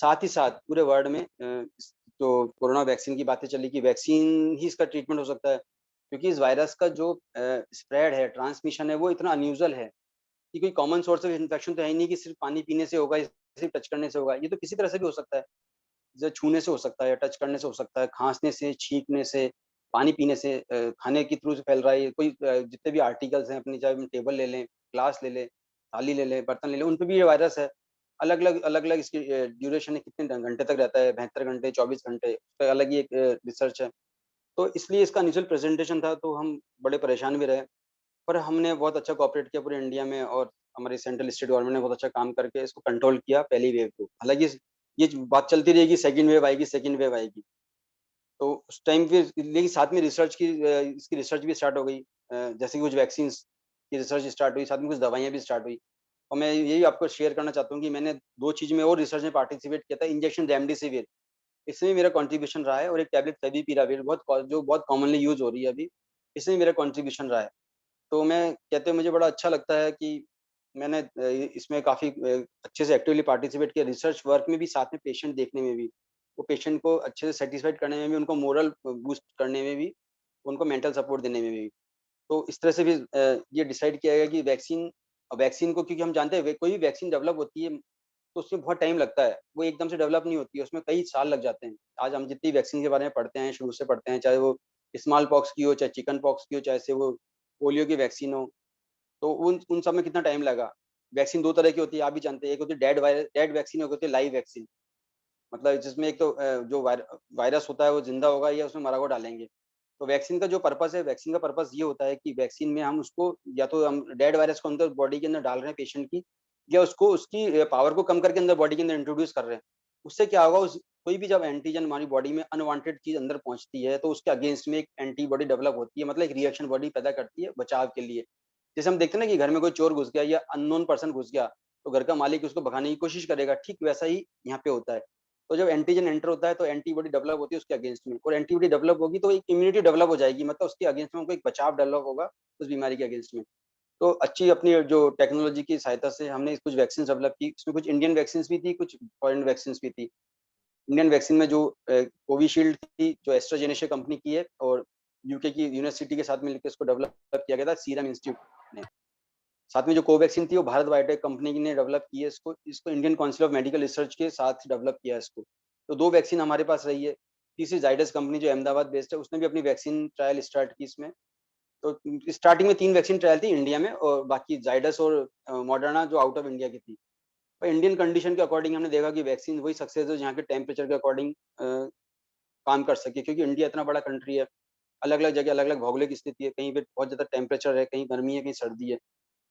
साथ ही साथ पूरे वर्ल्ड में जो कोरोना वैक्सीन की बातें चली कि वैक्सीन ही इसका ट्रीटमेंट हो सकता है, क्योंकि इस वायरस का जो स्प्रेड है, ट्रांसमिशन है, वो इतना अनयूजुअल है कि कोई कॉमन सोर्स ऑफ इन्फेक्शन तो है ही नहीं कि सिर्फ पानी पीने से होगा, सिर्फ टच करने से होगा। ये तो किसी तरह से भी हो सकता है, जैसे छूने से हो सकता है, टच करने से हो सकता है, खाँसने से, छींकने से, पानी पीने से, खाने के थ्रू से फैल रहा है। कोई जितने भी आर्टिकल्स हैं अपनी, चाहे हम टेबल ले लें, ग्लास ले लें, थाली ले लें, बर्तन ले लें, उन पे भी ये वायरस है। अलग-अलग इसकी ड्यूरेशन है, कितने घंटे तक रहता है, 72 घंटे, 24 घंटे, उसका अलग ही एक रिसर्च है। तो इसलिए इसका इनिशियल प्रेज़ेंटेशन था, तो हम बड़े परेशान भी रहे। पर हमने बहुत अच्छा कोऑपरेट किया पूरे इंडिया में, और हमारी सेंट्रल स्टेट गवर्नमेंट ने बहुत अच्छा काम करके इसको कंट्रोल किया पहली वेव को। हालाँकि ये बात चलती रहेगी, सेकंड वेव आएगी। तो उस टाइम पे लेकिन साथ में रिसर्च की इसकी रिसर्च भी स्टार्ट हो गई। जैसे कि कुछ वैक्सीन्स की रिसर्च स्टार्ट हुई, साथ में कुछ दवाइयाँ भी स्टार्ट हुई। और मैं यही आपको शेयर करना चाहता हूँ कि मैंने 2 चीज़ में और रिसर्च में पार्टिसिपेट किया था, इंजेक्शन रेमडेसिविर, इसमें मेरा कंट्रीब्यूशन रहा है, और एक टैबलेट फेविपिराविर जो बहुत कॉमनली यूज़ हो रही है अभी, इसमें मेरा कंट्रीब्यूशन रहा है। तो मैं कहते हैं मुझे बड़ा अच्छा लगता है कि मैंने इसमें काफ़ी अच्छे से एक्टिवली पार्टिसिपेट किया, रिसर्च वर्क में भी, साथ में पेशेंट देखने में भी। वो पेशेंट को अच्छे से सैटिस्फाइड करने में भी, उनको मोरल बूस्ट करने में भी, उनको मेंटल सपोर्ट देने में भी। तो इस तरह से भी ये डिसाइड किया गया कि वैक्सीन वैक्सीन को, क्योंकि हम जानते हैं कोई भी वैक्सीन डेवलप होती है तो उसमें बहुत टाइम लगता है। वो एकदम से डेवलप नहीं होती है, उसमें कई साल लग जाते हैं। आज हम जितनी वैक्सीन के बारे में पढ़ते हैं, शुरू से पढ़ते हैं, चाहे वो स्मॉल पॉक्स की हो, चाहे चिकन पॉक्स की हो, चाहे से वो पोलियो की वैक्सीन हो, तो उन उन सब में कितना टाइम लगा। वैक्सीन 2 तरह की होती है, आप भी जानते हैं। एक होती है डेड वैक्सीन, एक होती है लाइव वैक्सीन। मतलब जिसमें एक तो जो वायरस होता है वो ज़िंदा होगा या उसमें मरा हुआ डालेंगे। तो वैक्सीन का जो पर्पज़ है, वैक्सीन का पर्पज़ ये होता है कि वैक्सीन में हम उसको, या तो हम डेड वायरस को अंदर बॉडी के अंदर डाल रहे हैं पेशेंट की, या उसको उसकी पावर को कम करके अंदर बॉडी के अंदर इंट्रोड्यूस कर रहे हैं। उससे क्या होगा, उस कोई भी जब एंटीजन हमारी बॉडी में अनवांटेड चीज़ अंदर पहुँचती है, तो उसके अगेंस्ट में एक एंटीबॉडी डेवलप होती है, मतलब एक रिएक्शन बॉडी पैदा करती है बचाव के लिए। जैसे हम देखते हैं ना कि घर में कोई चोर घुस गया या अननोन पर्सन घुस गया, तो घर का मालिक उसको भगाने की कोशिश करेगा, ठीक वैसा ही यहाँ पे होता है। तो जब एंटीजन एंटर होता है तो एंटीबॉडी डेवलप होती है उसके अगेंस्ट में, और एंटीबॉडी डेवलप होगी तो एक इम्यूनिटी डेवलप हो जाएगी, मतलब उसके अगेंस्ट में हमको एक बचाव डेवलप होगा उस बीमारी के अगेंस्ट में। तो अच्छी अपनी जो टेक्नोलॉजी की सहायता से हमने कुछ वैक्सीन डेवलप की, इसमें कुछ इंडियन वैक्सीन्स भी थी, कुछ फॉरेन वैक्सीन्स भी थी। इंडियन वैक्सीन में जो कोविशील्ड थी, जो एस्ट्राजेनेका कंपनी की है, और यूके की यूनिवर्सिटी के साथ मिलकर इसको डेवलप किया गया था सीरम इंस्टीट्यूट ने। साथ में जो कोवैक्सीन थी वो भारत बायोटेक कंपनी ने डेवलप की है, इसको इसको Indian council of medical research के साथ डेवलप किया है इसको। तो 2 वैक्सीन हमारे पास रही है। तीसरी जाइडस कंपनी जो अहमदाबाद बेस्ड है, उसने भी अपनी वैक्सीन ट्रायल स्टार्ट की इसमें। तो स्टार्टिंग में 3 वैक्सीन ट्रायल थी इंडिया में, और बाकी जाइडस और मॉडर्ना जो आउट ऑफ इंडिया की थी। पर इंडियन कंडीशन के अकॉर्डिंग हमने देखा कि वैक्सीन वही सक्सेस है जहाँ के टेम्परेचर के अकॉर्डिंग काम कर सके, क्योंकि इंडिया इतना बड़ा कंट्री है। अलग-अलग जगह अलग-अलग भौगोलिक स्थिति है, कहीं पे बहुत ज़्यादा टेम्परेचर है, कहीं गर्मी है, कहीं सर्दी है।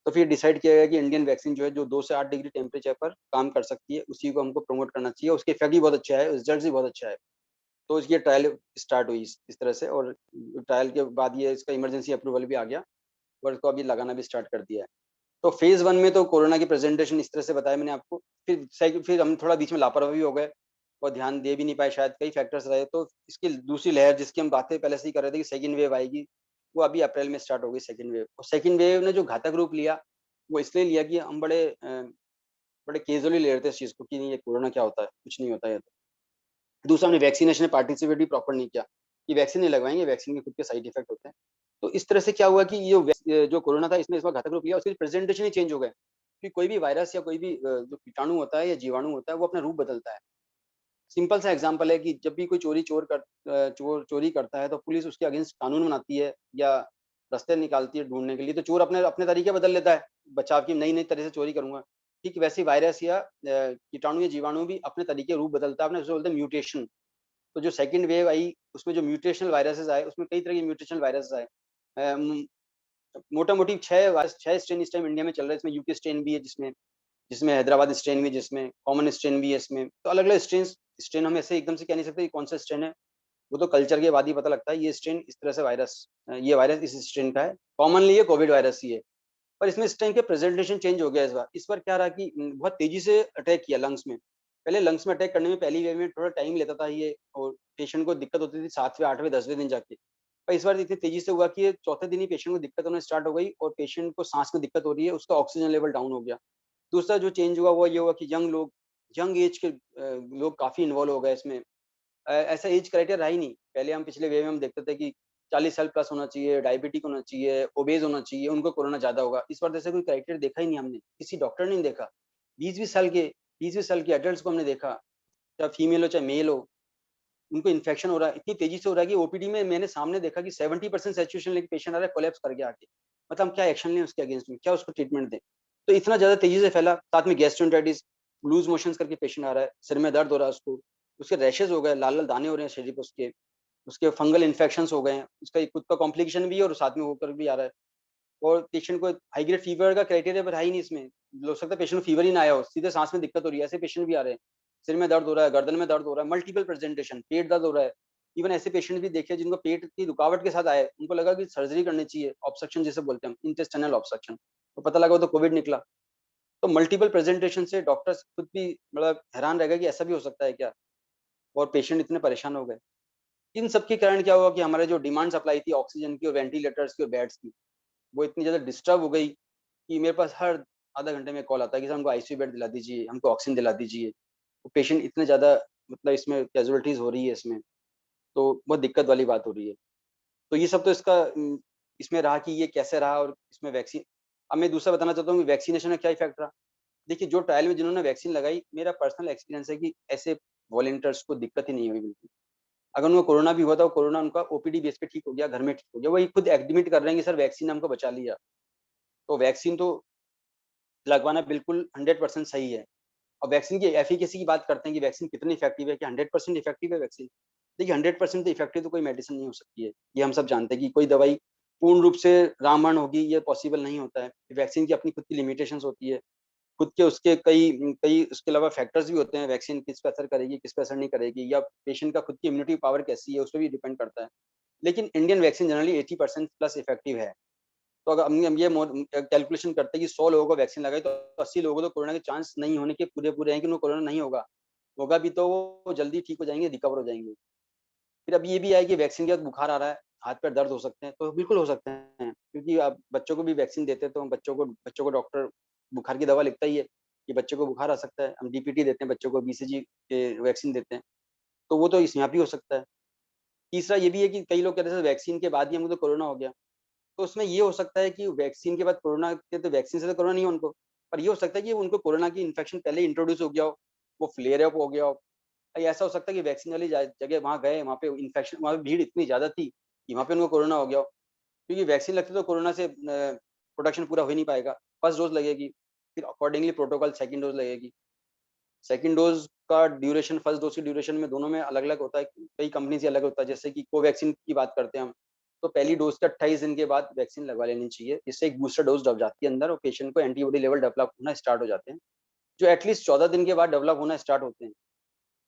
तो फिर डिसाइड किया गया कि इंडियन वैक्सीन जो है, जो 2 से 8 डिग्री टेम्परेचर पर काम कर सकती है, उसी को हमको प्रमोट करना चाहिए। उसका इफेक्ट भी बहुत अच्छा है, रिजल्ट भी बहुत अच्छा है। तो इसकी ट्रायल स्टार्ट हुई इस तरह से, और ट्रायल के बाद ये इसका इमरजेंसी अप्रूवल भी आ गया, और इसको अभी लगाना भी स्टार्ट कर दिया है। तो फेज़ 1 में तो कोरोना की प्रेज़ेंटेशन इस तरह से बताया मैंने आपको। फिर हम थोड़ा बीच में लापरवाही हो गए और ध्यान दे भी नहीं पाए, शायद कई फैक्टर्स रहे। तो इसकी दूसरी लहर जिसकी हम बातें पहले से ही कर रहे थे कि सेकंड वेव आएगी, वो अभी अप्रैल में स्टार्ट हो गई सेकंड वेव। और सेकंड वेव ने जो घातक रूप लिया, वो इसलिए लिया कि हम बड़े कैज़ुअली ले रहे थे इस चीज़ को कि नहीं, ये कोरोना क्या होता है? कुछ नहीं होता है ये तो। दूसरा, हमने वैक्सीनेशन में पार्टिसिपेट भी प्रॉपर नहीं किया, कि वैक्सीन नहीं लगवाएँगे, वैक्सीन के खुद के साइड इफेक्ट होते हैं। तो इस तरह से क्या हुआ कि जो कोरोना था, इसने इस बार घातक रूप लिया, उसके प्रेज़ेंटेशन ही चेंज हो गए। कि कोई भी वायरस या कोई भी जो कीटाणु होता है या जीवाणु होता है, वो अपना रूप बदलता है। सिंपल सा एग्ज़ाम्पल है कि जब भी कोई चोरी करता है, तो पुलिस उसके अगेंस्ट कानून बनाती है या रास्ते निकालती है ढूँढने के लिए, तो चोर अपने अपने तरीके बदल लेता है, बचाव की नई-नई तरह से चोरी करूँगा। ठीक वैसे ही वायरस या कीटाणु या जीवाणु भी अपने तरीके रूप बदलता है, अपने उसे बोलते हैं म्यूटेशन। तो जो सेकंड वेव आई, उसमें जो म्यूटेशनल वायरसेस आए, उसमें कई तरह के म्यूटेशनल वायरसेस आए। मोटा-मोटी 6 स्ट्रेन इस टाइम इंडिया में चल रहे हैं, इसमें यूके स्ट्रेन भी है, जिसमें जिसमें हैदराबाद स्ट्रेन भी है, जिसमें कॉमन स्ट्रेन भी है इसमें। तो अलग-अलग स्ट्रेन हम ऐसे एकदम से कह नहीं सकते कि कौन सा स्ट्रेन है, वो तो कल्चर के बाद ही पता लगता है। ये स्ट्रेन इस तरह से ये वायरस इस स्ट्रेन का है। कॉमनली ये कोविड वायरस ही है। पर इसमें इस टाइम के प्रेजेंटेशन चेंज हो गया इस बार। इस बार क्या रहा कि बहुत तेज़ी से अटैक किया लंग्स में। पहले लंग्स में अटैक करने में पहली वेव में थोड़ा टाइम लेता था ये, और पेशेंट को दिक्कत होती थी 7वें, 8वें, 10वें दिन जाके। पर इस बार इतनी तेज़ी से हुआ कि ये चौथे दिन ही पेशेंट को दिक्कत होना स्टार्ट हो गई, और पेशेंट को साँस में दिक्कत हो रही है, उसका ऑक्सीजन लेवल डाउन हो गया। दूसरा जो चेंज हुआ वो ये हुआ कि यंग लोग यंग एज के लोग काफ़ी इन्वॉल्व हो गए इसमें। ऐसा एज क्राइटेरिया रहा ही नहीं। पहले हम पिछले वेव में हम देखते थे कि 40 साल प्लस होना चाहिए, डायबिटिक होना चाहिए, ओबेस होना चाहिए, उनको कोरोना ज़्यादा होगा। इस बार जैसे कोई क्राइटेरिया देखा ही नहीं हमने, किसी डॉक्टर ने नहीं देखा। 20-20 साल के 20-20 साल के एडल्ट्स को हमने देखा, चाहे फीमेल हो चाहे मेल हो, उनको इन्फेक्शन हो रहा है, इतनी तेज़ी से हो रहा है कि ओपीडी में मैंने सामने देखा कि 70% सैचुरेशन लेके पेशेंट आ रहा है, कोलैप्स कर गया आके। मतलब हम क्या एक्शन लें उसके अगेंस्ट में, क्या उसको ट्रीटमेंट दें? तो इतना ज़्यादा तेज़ी से फैला, साथ में गैस्ट्रोएंटेरिटिस, लूज़ मोशंस करके पेशेंट आ रहा है, सिर में दर्द हो रहा है उसको, उसके रैशेज़ हो गए, लाल-लाल दाने हो रहे हैं शरीर पे उसके फंगल इन्फेक्शंस हो गए हैं, उसका एक खुद का कॉम्प्लिकेशन भी है और साथ में होकर भी आ रहा है। और पेशेंट को हाई ग्रेड फीवर का क्राइटेरिया पर है ही नहीं इसमें। हो सकता है पेशेंट को फीवर ही ना आया हो, सीधे सांस में दिक्कत हो रही है, ऐसे पेशेंट भी आ रहे हैं। सिर में दर्द हो रहा है, गर्दन में दर्द हो रहा है, मल्टीपल प्रेजेंटेशन, पेट दर्द हो रहा है। इवन ऐसे पेशेंट भी देखे जिनको पेट की रुकावट के साथ आए, उनको लगा कि सर्जरी करनी चाहिए, ऑब्स्ट्रक्शन जिसे बोलते हैं हम, इंटेस्टाइनल ऑब्स्ट्रक्शन। तो पता लगा वो तो कोविड निकला। तो मल्टीपल प्रेजेंटेशन से डॉक्टर्स खुद भी मतलब हैरान रह गए कि ऐसा भी हो सकता है क्या? और पेशेंट इतने परेशान हो गए। इन सब के कारण क्या हुआ कि हमारे जो डिमांड सप्लाई थी ऑक्सीजन की और वेंटिलेटर्स की और बेड्स की, वो इतनी ज़्यादा डिस्टर्ब हो गई कि मेरे पास हर आधा घंटे में कॉल आता है कि सर हमको आईसीयू बेड दिला दीजिए, हमको ऑक्सीजन दिला दीजिए। तो पेशेंट इतने ज़्यादा मतलब इसमें कैज़ुअल्टीज़ हो रही है इसमें, तो बहुत दिक्कत वाली बात हो रही है। तो ये सब तो इसका इसमें रहा कि ये कैसे रहा और इसमें वैक्सीन। अब मैं दूसरा बताना चाहता हूँ कि वैक्सीनेशन का क्या इफ़ेक्ट रहा। देखिए जो ट्रायल में जिन्होंने वैक्सीन लगाई, मेरा पर्सनल एक्सपीरियंस है कि ऐसे वॉलंटियर्स को दिक्कत ही नहीं हुई बिल्कुल। अगर उनको कोरोना भी हुआ था, वो कोरोना उनका ओपीडी बेस पे ठीक हो गया, घर में ठीक हो गया। वही खुद एडमिट कर रहे हैं कि सर वैक्सीन ने हमको बचा लिया। तो वैक्सीन तो लगवाना बिल्कुल 100% सही है। और वैक्सीन की एफिकेसी की बात करते हैं कि वैक्सीन कितनी इफेक्टिव है, क्या 100% इफेक्टिव है वैक्सीन? देखिए 100% तो इफेक्टिव तो कोई मेडिसिन नहीं हो सकती है। ये हम सब जानते हैं कि कोई दवाई पूर्ण रूप से रामबाण होगी, ये पॉसिबल नहीं होता है। वैक्सीन की अपनी खुद की लिमिटेशंस होती है। खुद के उसके कई उसके अलावा फैक्टर्स भी होते हैं, वैक्सीन किस पे असर करेगी, किस पे असर नहीं करेगी, या पेशेंट का खुद की इम्यूनिटी पावर कैसी है, उस पे भी डिपेंड करता है। लेकिन Indian vaccine generally 80% plus effective है। तो अगर हम ये कैलकुलेशन करते हैं कि 100 लोगों को वैक्सीन लगाई तो 80 लोगों को तो कोरोना के चांस नहीं होने के पूरे-पूरे हैं कि उनको कोरोना नहीं होगा। होगा भी तो वो जल्दी ठीक हो जाएँगे, रिकवर हो जाएँगे। फिर अब ये भी है कि वैक्सीन के बाद बुखार आ रहा है, हाथ-पैर दर्द हो सकते हैं, तो बिल्कुल हो सकते हैं, क्योंकि आप बच्चों को भी वैक्सीन देते हैं तो बच्चों को डॉक्टर बुखार की दवा लिखता ही है, कि बच्चों को बुखार आ सकता है। हम डीपीटी देते हैं बच्चों को, बीसीजी के वैक्सीन देते हैं, तो वो तो इस यहाँ भी हो सकता है। तीसरा ये भी है कि कई लोग कहते हैं वैक्सीन के बाद ही हमको तो कोरोना हो गया। तो उसमें ये हो सकता है कि वैक्सीन के बाद कोरोना के तो वैक्सीन से तो कोरोना नहीं है उनको, पर ये हो सकता है कि उनको कोरोना की इन्फेक्शन पहले ही इंट्रोड्यूस हो गया हो, वो फ्लेयर अप हो गया हो। या ऐसा हो सकता है कि वैक्सीन वाली जगह वहाँ गए, वहाँ पे इन्फेक्शन, वहाँ पे भीड़ इतनी ज़्यादा थी कि वहाँ पे उनको कोरोना हो गया हो। क्योंकि वैक्सीन लगती तो कोरोना से प्रोटेक्शन पूरा हो ही नहीं पाएगा। फर्स्ट डोज़ लगेगी, फिर अकॉर्डिंगली प्रोटोकॉल सेकंड डोज़ लगेगी। सेकंड डोज़ का ड्यूरेशन फर्स्ट डोज़ के ड्यूरेशन में दोनों में अलग-अलग होता है, कई कंपनी से अलग होता है। जैसे कि कोवैक्सीन की बात करते हैं हम, तो पहली डोज़ के 28 दिन के बाद वैक्सीन लगवा लेनी चाहिए। इससे एक बूस्टर डोज़ डल जाती है अंदर और पेशेंट को एंटीबॉडी लेवल डेवलप होना स्टार्ट हो जाते हैं, जो एटलीस्ट 14 दिन के बाद डेवलप होना स्टार्ट होते हैं।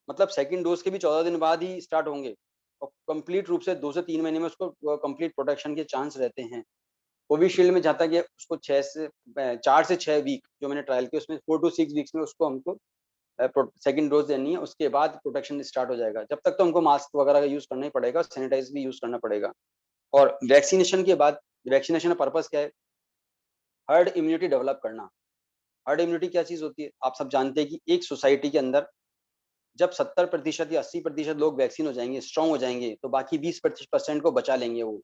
मतलब सेकंड डोज़ के भी 14 दिन बाद ही स्टार्ट होंगे और कंप्लीट रूप से 2 से 3 महीने में उसको कंप्लीट प्रोटेक्शन के चांस रहते हैं। कोविशील्ड में जहाँ तक ये उसको 4 से 6 वीक जो मैंने ट्रायल किया उसमें 4 टू 6 वीक्स में उसको हमको सेकंड डोज़ देनी है, उसके बाद प्रोटेक्शन स्टार्ट हो जाएगा। जब तक तो हमको मास्क वगैरह का यूज़ करना ही पड़ेगा, सैनिटाइज़ भी यूज़ करना पड़ेगा। और वैक्सीनेशन के बाद वैक्सीनेशन का पर्पज़ क्या है? हर्ड इम्यूनिटी डेवलप करना। हर्ड इम्यूनिटी क्या चीज़ होती है? आप सब जानते हैं कि एक सोसाइटी के अंदर जब 70% या 80% लोग वैक्सीन हो जाएँगे, स्ट्रॉन्ग हो जाएँगे, तो बाकी 20% को बचा लेंगे वो।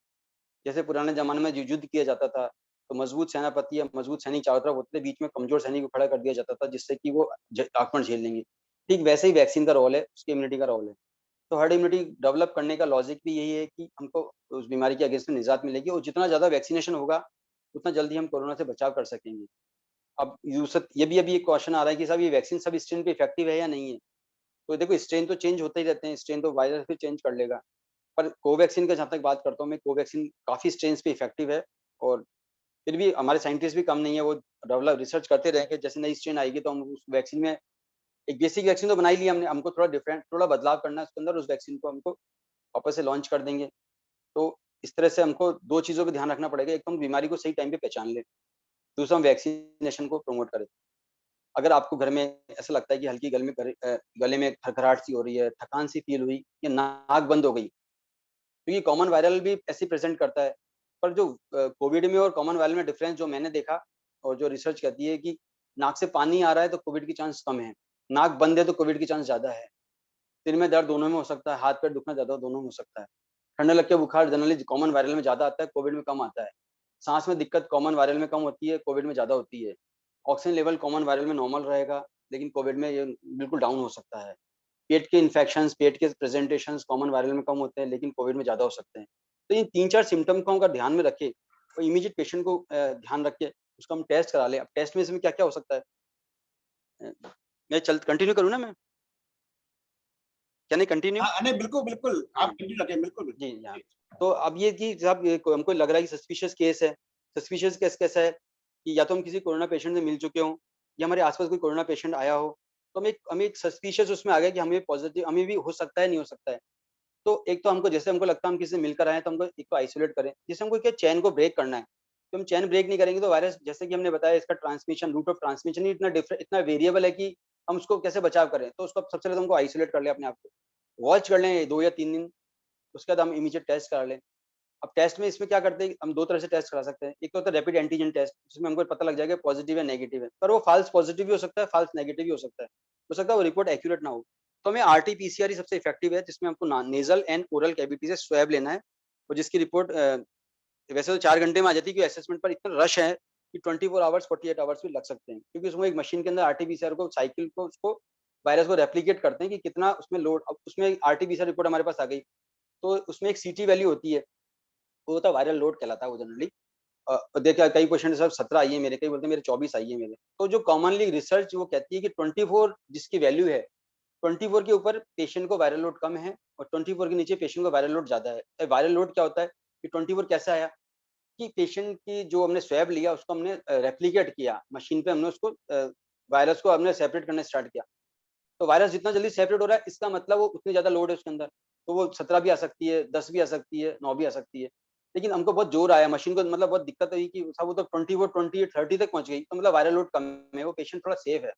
जैसे पुराने ज़माने में जो युद्ध किया जाता था, तो मजबूत सेनापति या मजबूत सैनिक चारों तरफ होते थे, बीच में कमज़ोर सैनिक को खड़ा कर दिया जाता था, जिससे कि वो आक्रमण झेल लेंगे। ठीक वैसे ही वैक्सीन का रोल है, उसकी इम्यूनिटी का रोल है। तो हर्ड इम्यूनिटी डेवलप करने का लॉजिक भी यही है कि हमको उस बीमारी के अगेंस्ट में निजात मिलेगी और जितना ज़्यादा वैक्सीनेशन होगा, उतना जल्दी हम कोरोना से बचाव कर सकेंगे। अब यूसुफ ये भी अभी एक क्वेश्चन आ रहा है कि साहब ये वैक्सीन सब स्ट्रेन पे इफेक्टिव है या नहीं है? तो देखो स्ट्रेन तो चेंज होते ही रहते हैं, स्ट्रेन तो वायरस भी चेंज कर लेगा। पर कोवैक्सीन का जहाँ तक बात करता हूँ मैं, कोवैक्सीन काफ़ी स्ट्रेन्स पे इफेक्टिव है और फिर भी हमारे साइंटिस्ट भी कम नहीं है, वो डेवलप रिसर्च करते रहेंगे। जैसे नई स्ट्रेन आएगी तो हम उस वैक्सीन में एक बेसिक वैक्सीन तो बना ही लिया हमने, हमको थोड़ा डिफरेंट थोड़ा बदलाव करना है उसके अंदर, उस वैक्सीन को हमको वापस से लॉन्च कर देंगे। तो इस तरह से हमको 2 चीज़ों का ध्यान रखना पड़ेगा, एक तो हम बीमारी को सही टाइम पे पहचान लें, दूसरा हम वैक्सीनेशन को प्रमोट करें। अगर आपको घर में ऐसा लगता है कि हल्की गले में खरखराहट सी हो रही है, थकान सी फ़ील हुई या नाक बंद हो गई, क्योंकि कॉमन वायरल भी ऐसे ही प्रेज़ेंट करता है। पर जो कोविड में और कॉमन वायरल में डिफ़रेंस जो मैंने देखा और जो रिसर्च कहती है कि नाक से पानी आ रहा है तो कोविड के चांस कम हैं। नाक बंद है तो कोविड के चांस ज़्यादा है। सिर में दर्द दोनों में हो सकता है, हाथ-पैर दुखना ज़्यादा दोनों में हो सकता है। ठंडा लग के बुखार जनरली कॉमन वायरल में ज़्यादा आता है, कोविड में कम आता है। साँस में दिक्कत कॉमन वायरल में कम होती है, कोविड में ज़्यादा होती है। ऑक्सीजन लेवल कॉमन वायरल में नॉर्मल रहेगा, लेकिन कोविड में ये बिल्कुल डाउन हो सकता है। पेट के इन्फेक्शंस, पेट के प्रेज़ेंटेशंस कॉमन वायरल में कम होते हैं, लेकिन कोविड में ज़्यादा हो सकते हैं। तो इन 3-4 सिम्पटम को अगर ध्यान में रखें, तो इमीडिएट पेशेंट को ध्यान रख के उसका हम टेस्ट करा लें। अब टेस्ट में इसमें क्या-क्या हो सकता है? मैं चल कंटिन्यू करूँ ना मैं? Can I continue? हाँ, नहीं बिल्कुल, बिल्कुल, आप हाँ। कंटिन्यू रखें, बिल्कुल, जी, बिल्कुल। हाँ। जी। तो अब ये कि साहब ये को हमको लग रहा है कि सस्पिशियस केस है। सस्पिशियस केस कैसा है कि या तो हम किसी कोरोना पेशेंट से मिल चुके हों या हमारे आस-पास कोई कोरोना पेशेंट आया हो, तो हमें एक सस्पिशियस उसमें आ गया कि हमें पॉज़िटिव हमें भी हो सकता है, नहीं हो सकता है। तो एक तो हमको जैसे हमको लगता है हम किसी से मिलकर आए हैं तो हमको एक तो आइसोलेट करें। जैसे हमको क्या चेन को ब्रेक करना है। तो हम चेन ब्रेक नहीं करेंगे तो वायरस जैसे कि हमने बताया इसका ट्रांसमिशन रूट ऑफ ट्रांसमिशन ही इतना वेरिएबल है कि हम उसको कैसे बचाव करें। तो उसको सबसे पहले तो हमको आइसोलेट कर लें अपने आप को। वॉच कर लें 2 या 3 दिन, उसके बाद हम इमीडिएट टेस्ट करा लें। अब टेस्ट में इसमें क्या करते हैं, हम 2 तरह से टेस्ट करा सकते हैं। एक तो होता है रैपिड एंटीजन टेस्ट, जिसमें हमको पता लग जाएगा पॉजिटिव या नेगेटिव है। पर वो फ़ाल्स पॉजिटिव भी हो सकता है, फ़ाल्स नेगेटिव भी हो सकता है। हो सकता है वो रिपोर्ट एक्यूरेट ना हो। तो हमें आरटी-पीसीआर ही सबसे इफेक्टिव है, जिसमें हमको ना नेज़ल एंड ओरल कैविटी से स्वैब लेना है और जिसकी रिपोर्ट वैसे तो 4 घंटे में आ जाती है, क्योंकि असेसमेंट पर इतना रश है कि 24 आवर्स, 48 आवर्स भी लग सकते हैं। क्योंकि उसमें एक मशीन के अंदर आरटी-पीसीआर को साइकिल को उसको वायरस को रेप्लिकेट करते हैं कि कितना उसमें लोड अब उसमें आरटी-पीसीआर रिपोर्ट हमारे पास आ गई। तो उसमें एक सीटी वैल्यू होती है, वो होता है वायरल लोड कहलाता है वो जनरली। देखिए कई क्वेश्चन सर 17 आई है मेरे, कई बोलते हैं मेरे 24 आई है मेरे। तो जो कॉमनली रिसर्च वो कहती है कि 24 जिसकी वैल्यू है, 24 के ऊपर पेशेंट को वायरल लोड कम है और 24 के नीचे पेशेंट को वायरल लोड ज़्यादा है। वायरल लोड क्या होता है कि 24 कैसे आया कि पेशेंट की जो हमने स्वैब लिया उसको हमने रेप्लिकेट किया, मशीन पे हमने उसको वायरस को हमने सेपरेट करना स्टार्ट किया। तो वायरस जितना जल्दी सेपरेट हो रहा है इसका मतलब वो उतनी ज़्यादा लोड है उसके अंदर। तो वो 17 भी आ सकती है, 10 भी आ सकती है, 9 भी आ सकती है। लेकिन हमको बहुत ज़ोर आया मशीन को, मतलब बहुत दिक्कत हुई कि साहब वो तो 24, 28, 30 तक पहुँच गई। तो मतलब वायरल लोड कम है, वो पेशेंट थोड़ा सेफ है।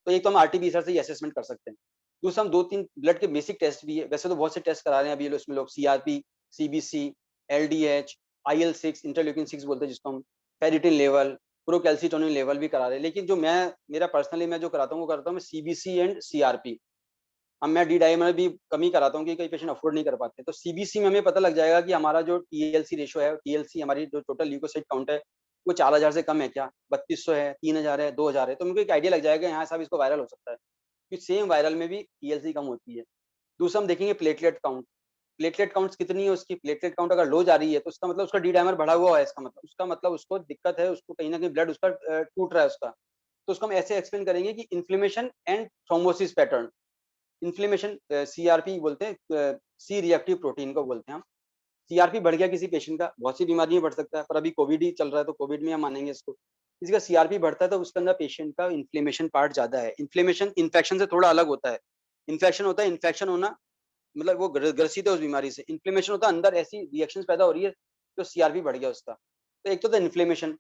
तो एक तो हम आरटी-पीसीआर से ही असेसमेंट कर सकते हैं। दूसरा हम 2-3 ब्लड के बेसिक टेस्ट भी है। वैसे तो बहुत से टेस्ट करा रहे हैं अभी ये लोग, इसमें लोग सीआरपी, सीबीसी, एलडीएच, आईएल-6 इंटरल्यूकिन 6 बोलते हैं जिसको हम, फेरिटिन लेवल, प्रोकैल्सिटोनिन लेवल भी करा रहे हैं। लेकिन जो मेरा पर्सनली मैं जो कराता हूँ वो करता हूँ मैं सीबीसी एंड सीआरपी। अब मैं डी-डाइमर भी कम ही कराता हूँ क्योंकि कई पेशेंट अफोर्ड नहीं कर पाते। तो सीबीसी में हमें पता लग जाएगा कि हमारा जो टीएलसी रेशियो है, टीएलसी हमारी जो टोटल ल्यूकोसाइट काउंट है, वो 4000 से कम है क्या? 3200 है, 3000 है, 2000 है। तो मेरे को एक आइडिया लग जाएगा यहाँ साहब इसको वायरल हो सकता है। कि सेम वायरल में भी टीएलसी कम होती है। दूसरा हम देखेंगे प्लेटलेट काउंट। प्लेटलेट काउंट्स कितनी है उसकी, प्लेटलेट काउंट अगर लो जा रही है तो उसका मतलब उसका डी-डाइमर बढ़ा हुआ है, इसका मतलब उसको दिक्कत है, उसको कहीं न कहीं ब्लड उसका टूट रहा है उसका। तो उसको हम ऐसे एक्सप्लेन करेंगे कि inflammation and thrombosis pattern. Inflammation CRP बोलते हैं, सी रिएक्टिव प्रोटीन को बोलते हैं हम। सीआरपी बढ़ गया किसी पेशेंट का, बहुत सी बीमारी में बढ़ सकता है, पर अभी कोविड ही चल रहा है तो कोविड में हम मानेंगे इसको। किसी का सीआरपी बढ़ता है तो उसके अंदर पेशेंट का इन्फ्लेमेशन पार्ट ज़्यादा है। इन्फ्लेमेशन इन्फेक्शन से थोड़ा अलग होता है। इन्फेक्शन होता है, इन्फेक्शन होना मतलब वो ग्रसित है उस बीमारी से। इन्फ्लेमेशन होता है अंदर ऐसी रिएक्शंस पैदा हो रही है, तो सीआरपी बढ़ गया उसका। तो एक तो था इन्फ्लेमेशन।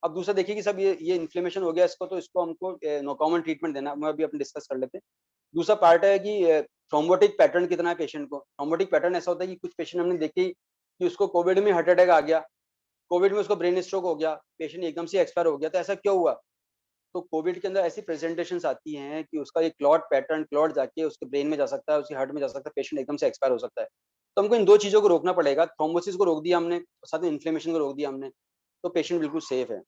अब दूसरा देखिए कि सब ये इन्फ्लेमेशन हो गया इसको, तो इसको हमको नो कॉमन ट्रीटमेंट देना है, वो अभी अपन डिस्कस कर लेते हैं। दूसरा पार्ट है कि थ्रोम्बोटिक पैटर्न कितना है पेशेंट को। थ्रोम्बोटिक पैटर्न ऐसा होता है कि कुछ पेशेंट हमने देखे कि उसको कोविड में हार्ट अटैक आ गया, कोविड में उसको ब्रेन स्ट्रोक हो गया, पेशेंट एकदम से एक्सपायर हो गया, तो ऐसा क्यों हुआ? तो कोविड के अंदर ऐसी प्रेजेंटेशंस आती हैं कि उसका एक क्लॉट जाके उसके ब्रेन में जा सकता है, उसके हार्ट में जा सकता है, पेशेंट एकदम से एक्सपायर हो सकता है। तो हमको इन 2 चीज़ों को रोकना पड़ेगा, थ्रोम्बोसिस को रोक दिया हमने, साथ में इन्फ्लेमेशन को रोक दिया हमने, तो पेशेंट बिल्कुल सेफ है।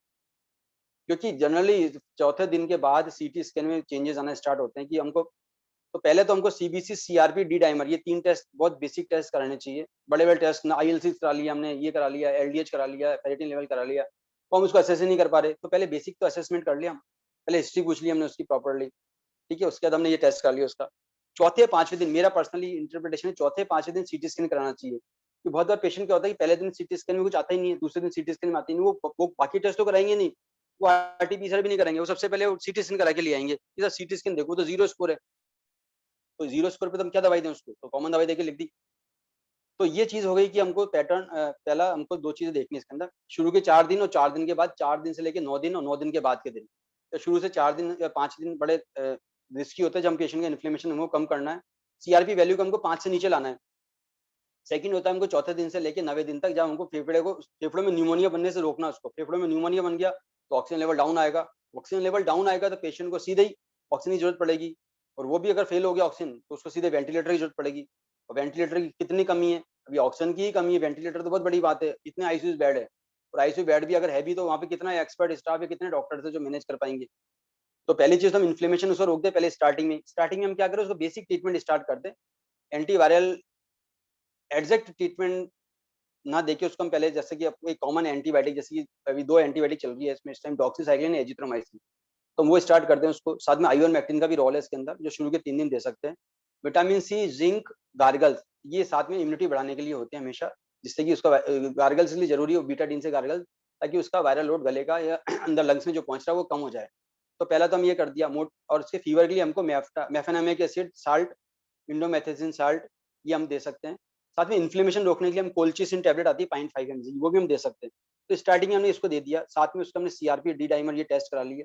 क्योंकि जनरली चौथे दिन के बाद सीटी स्कैन में चेंजेस आना स्टार्ट होते हैं कि हमको, तो पहले तो हमको सीबीसी, सीआरपी, डी-डाइमर ये 3 टेस्ट बहुत बेसिक टेस्ट कराने चाहिए। बड़े-बड़े टेस्ट ना, आईएल-6 करा लिया हमने, ये करा लिया, एलडीएच करा लिया, फेरेटिन लेवल करा लिया, तो हम उसको असेस ही नहीं कर पा रहे। तो पहले बेसिक तो असेसमेंट कर लिया हम। पहले हिस्ट्री पूछ ली हमने उसकी प्रॉपर्ली, ठीक है? उसके बाद हमने ये टेस्ट कर लिया उसका। चौथे 5वें दिन मेरा पर्सनली इंटरप्रिटेशन है, चौथे 5वें दिन सीटी स्कैन कराना चाहिए। कि बहुत बार पेशेंट क्या होता है कि पहले दिन सीटी स्कैन में कुछ आता ही नहीं है, दूसरे दिन सीटी स्कैन में आती नहीं, वो बाकी टेस्ट तो कराएँगे नहीं, वो आरटी-पीसीआर भी नहीं कराएँगे, वो सबसे पहले वो सीटी स्कैन करा के ले आएँगे। कि सर सीटी स्कैन देखो, वो तो 0 स्कोर है। तो 0 स्कोर पे तो हम क्या दवाई दें उसको? तो कॉमन दवाई देके लिख दी। तो ये चीज़ हो गई कि हमको पैटर्न पहला हमको 2 चीज़ें देखनी है इसके अंदर। शुरू के 4 दिन और 4 दिन के बाद, 4 दिन से लेके 9 दिन और 9 दिन के बाद के दिन। तो शुरू से 4 दिन या 5 दिन बड़े रिस्की होते हैं जब हम पेशेंट का इन्फ्लेमेशन हमको कम करना है। सीआरपी वैल्यू को हमको 5 से नीचे लाना है। सेकंड होता है हमको चौथे दिन से लेके 90 दिन तक, जब हमको फेफड़े में न्यूमोनिया बनने से रोकना है उसको। फेफड़ों में न्यूमोनिया बन गया तो ऑक्सीजन लेवल डाउन आएगा। ऑक्सीजन लेवल डाउन आएगा तो पेशेंट को सीधे ही ऑक्सीजन की ज़रूरत पड़ेगी और वो भी अगर फ़ेल हो गया ऑक्सीजन तो उसको सीधे वेंटिलेटर की ज़रूरत पड़ेगी और वेंटिलेटर की कितनी कमी है? अभी ऑक्सीजन की ही कमी है, वेंटिलेटर तो बहुत बड़ी बात है, इतने आईसीयू बेड है और आईसीयू बेड भी अगर है भी तो वहाँ पे कितना एक्सपर्ट स्टाफ है, कितने डॉक्टर्स हैं जो मैनेज कर पाएँगे? तो पहली चीज़ तो हम इन्फ्लेमेशन उसको रोक दें पहले स्टार्टिंग में हम क्या करें उसको बेसिक ट्रीटमेंट स्टार्ट कर दें। एंटीवायरल एग्ज़ैक्ट ट्रीटमेंट ना देके उसको हम पहले जैसे कि अब कोई कॉमन एंटीबायोटिक जैसे कि अभी 2 एंटीबायोटिक चल रही है इसमें इस टाइम डॉक्सीसाइक्लिन, एजिथ्रोमाइसिन। तो हम वो स्टार्ट करते हैं उसको, साथ में आइवर्मेक्टिन का भी रोल है इसके अंदर, जो शुरू के 3 दिन दे सकते हैं। विटामिन सी, ज़िंक, गार्गल्स ये साथ में इम्यूनिटी बढ़ाने के लिए होते हैं हमेशा, जिससे कि उसका गार्गल्स इसलिए ज़रूरी है बीटाडीन से गार्गल्स ताकि उसका वायरल लोड गले का या अंदर लंग्स में जो पहुँच रहा है वो कम हो जाए। तो पहला तो हम ये कर दिया मोट और उसके फीवर के लिए हमको mefenamic acid, salt, indomethacin salt ये हम दे सकते हैं। साथ में इन्फ्लेमेशन रोकने के लिए हम कोल्चिसिन टैबलेट आती है 0.5 एमजी वो भी हम दे सकते हैं। तो स्टार्टिंग में हमने इसको दे दिया, साथ में उसका हमने सीआरपी, डी डाइमर ये टेस्ट करा लिए।